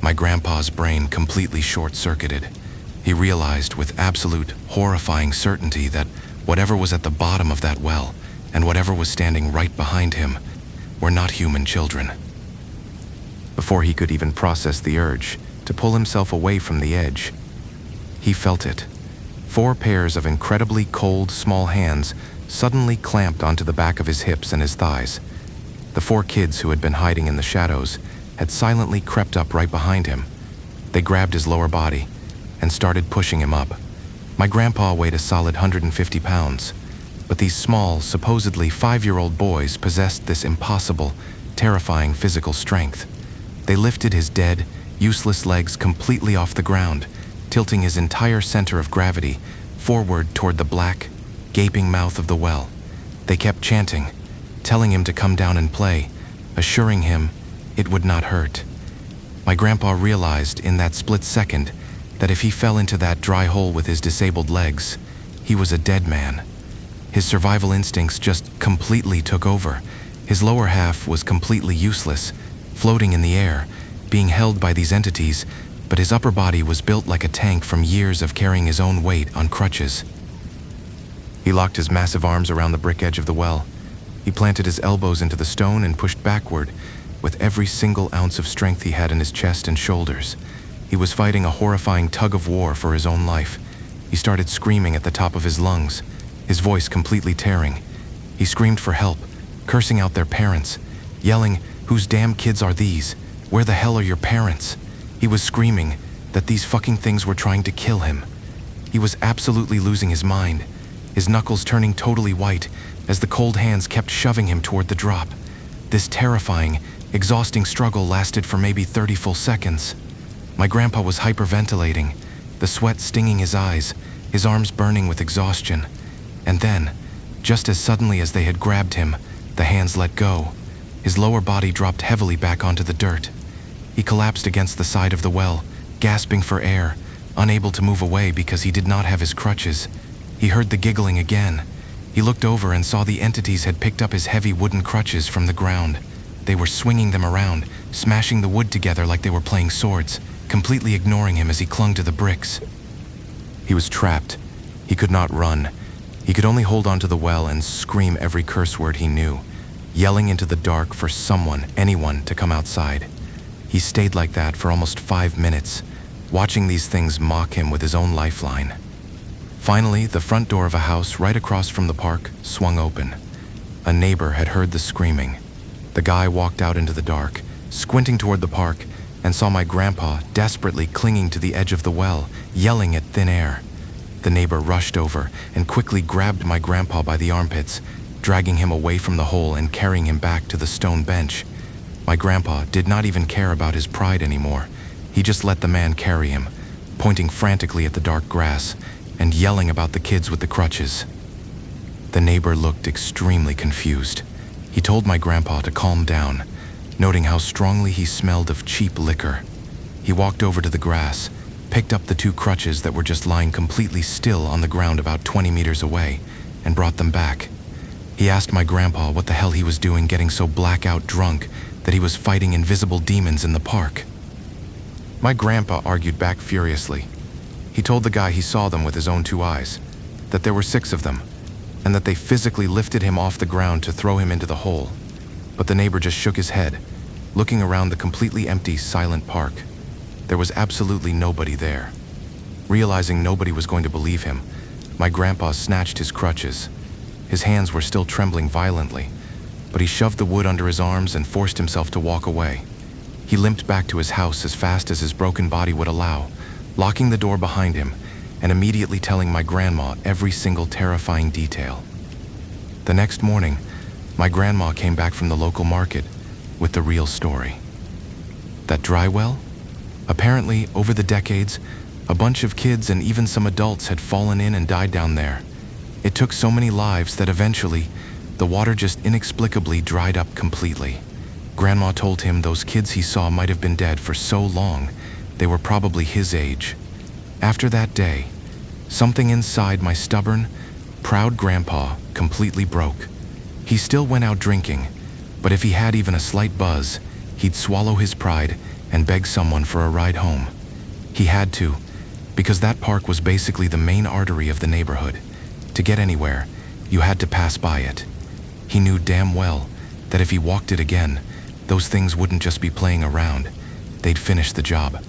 My grandpa's brain completely short-circuited. He realized with absolute, horrifying certainty that whatever was at the bottom of that well, and whatever was standing right behind him, were not human children. Before he could even process the urge to pull himself away from the edge, he felt it. 4 pairs of incredibly cold, small hands suddenly clamped onto the back of his hips and his thighs. The 4 kids who had been hiding in the shadows had silently crept up right behind him. They grabbed his lower body and started pushing him up. My grandpa weighed a solid 150 pounds, but these small, supposedly 5-year-old boys possessed this impossible, terrifying physical strength. They lifted his dead, useless legs completely off the ground, tilting his entire center of gravity forward toward the black, gaping mouth of the well. They kept chanting, telling him to come down and play, assuring him it would not hurt. My grandpa realized in that split second that if he fell into that dry hole with his disabled legs, he was a dead man. His survival instincts just completely took over. His lower half was completely useless, floating in the air, being held by these entities, but his upper body was built like a tank from years of carrying his own weight on crutches. He locked his massive arms around the brick edge of the well. He planted his elbows into the stone and pushed backward with every single ounce of strength he had in his chest and shoulders. He was fighting a horrifying tug of war for his own life. He started screaming at the top of his lungs, his voice completely tearing. He screamed for help, cursing out their parents, yelling, "Whose damn kids are these? Where the hell are your parents?" He was screaming that these fucking things were trying to kill him. He was absolutely losing his mind, his knuckles turning totally white as the cold hands kept shoving him toward the drop. This terrifying, exhausting struggle lasted for maybe 30 full seconds. My grandpa was hyperventilating, the sweat stinging his eyes, his arms burning with exhaustion. And then, just as suddenly as they had grabbed him, the hands let go. His lower body dropped heavily back onto the dirt. He collapsed against the side of the well, gasping for air, unable to move away because he did not have his crutches. He heard the giggling again. He looked over and saw the entities had picked up his heavy wooden crutches from the ground. They were swinging them around, smashing the wood together like they were playing swords, completely ignoring him as he clung to the bricks. He was trapped. He could not run. He could only hold onto the well and scream every curse word he knew, yelling into the dark for someone, anyone, to come outside. He stayed like that for almost 5 minutes, watching these things mock him with his own lifeline. Finally, the front door of a house right across from the park swung open. A neighbor had heard the screaming. The guy walked out into the dark, squinting toward the park, and saw my grandpa desperately clinging to the edge of the well, yelling at thin air. The neighbor rushed over and quickly grabbed my grandpa by the armpits, dragging him away from the hole and carrying him back to the stone bench. My grandpa did not even care about his pride anymore. He just let the man carry him, pointing frantically at the dark grass and yelling about the kids with the crutches. The neighbor looked extremely confused. He told my grandpa to calm down, noting how strongly he smelled of cheap liquor. He walked over to the grass, picked up the 2 crutches that were just lying completely still on the ground about 20 meters away, and brought them back. He asked my grandpa what the hell he was doing getting so blackout drunk that he was fighting invisible demons in the park. My grandpa argued back furiously. He told the guy he saw them with his own 2 eyes, that there were 6 of them, and that they physically lifted him off the ground to throw him into the hole. But the neighbor just shook his head, looking around the completely empty, silent park. There was absolutely nobody there. Realizing nobody was going to believe him, My grandpa snatched his crutches. His hands were still trembling violently, but he shoved the wood under his arms and forced himself to walk away. He limped back to his house as fast as his broken body would allow, locking the door behind him and immediately telling my grandma every single terrifying detail. The next morning, my grandma came back from the local market with the real story. That dry well? Apparently, over the decades, a bunch of kids and even some adults had fallen in and died down there. It took so many lives that eventually, the water just inexplicably dried up completely. Grandma told him those kids he saw might have been dead for so long, they were probably his age. After that day, something inside my stubborn, proud grandpa completely broke. He still went out drinking, but if he had even a slight buzz, he'd swallow his pride and beg someone for a ride home. He had to, because that park was basically the main artery of the neighborhood. To get anywhere, you had to pass by it. He knew damn well that if he walked it again, those things wouldn't just be playing around, they'd finish the job.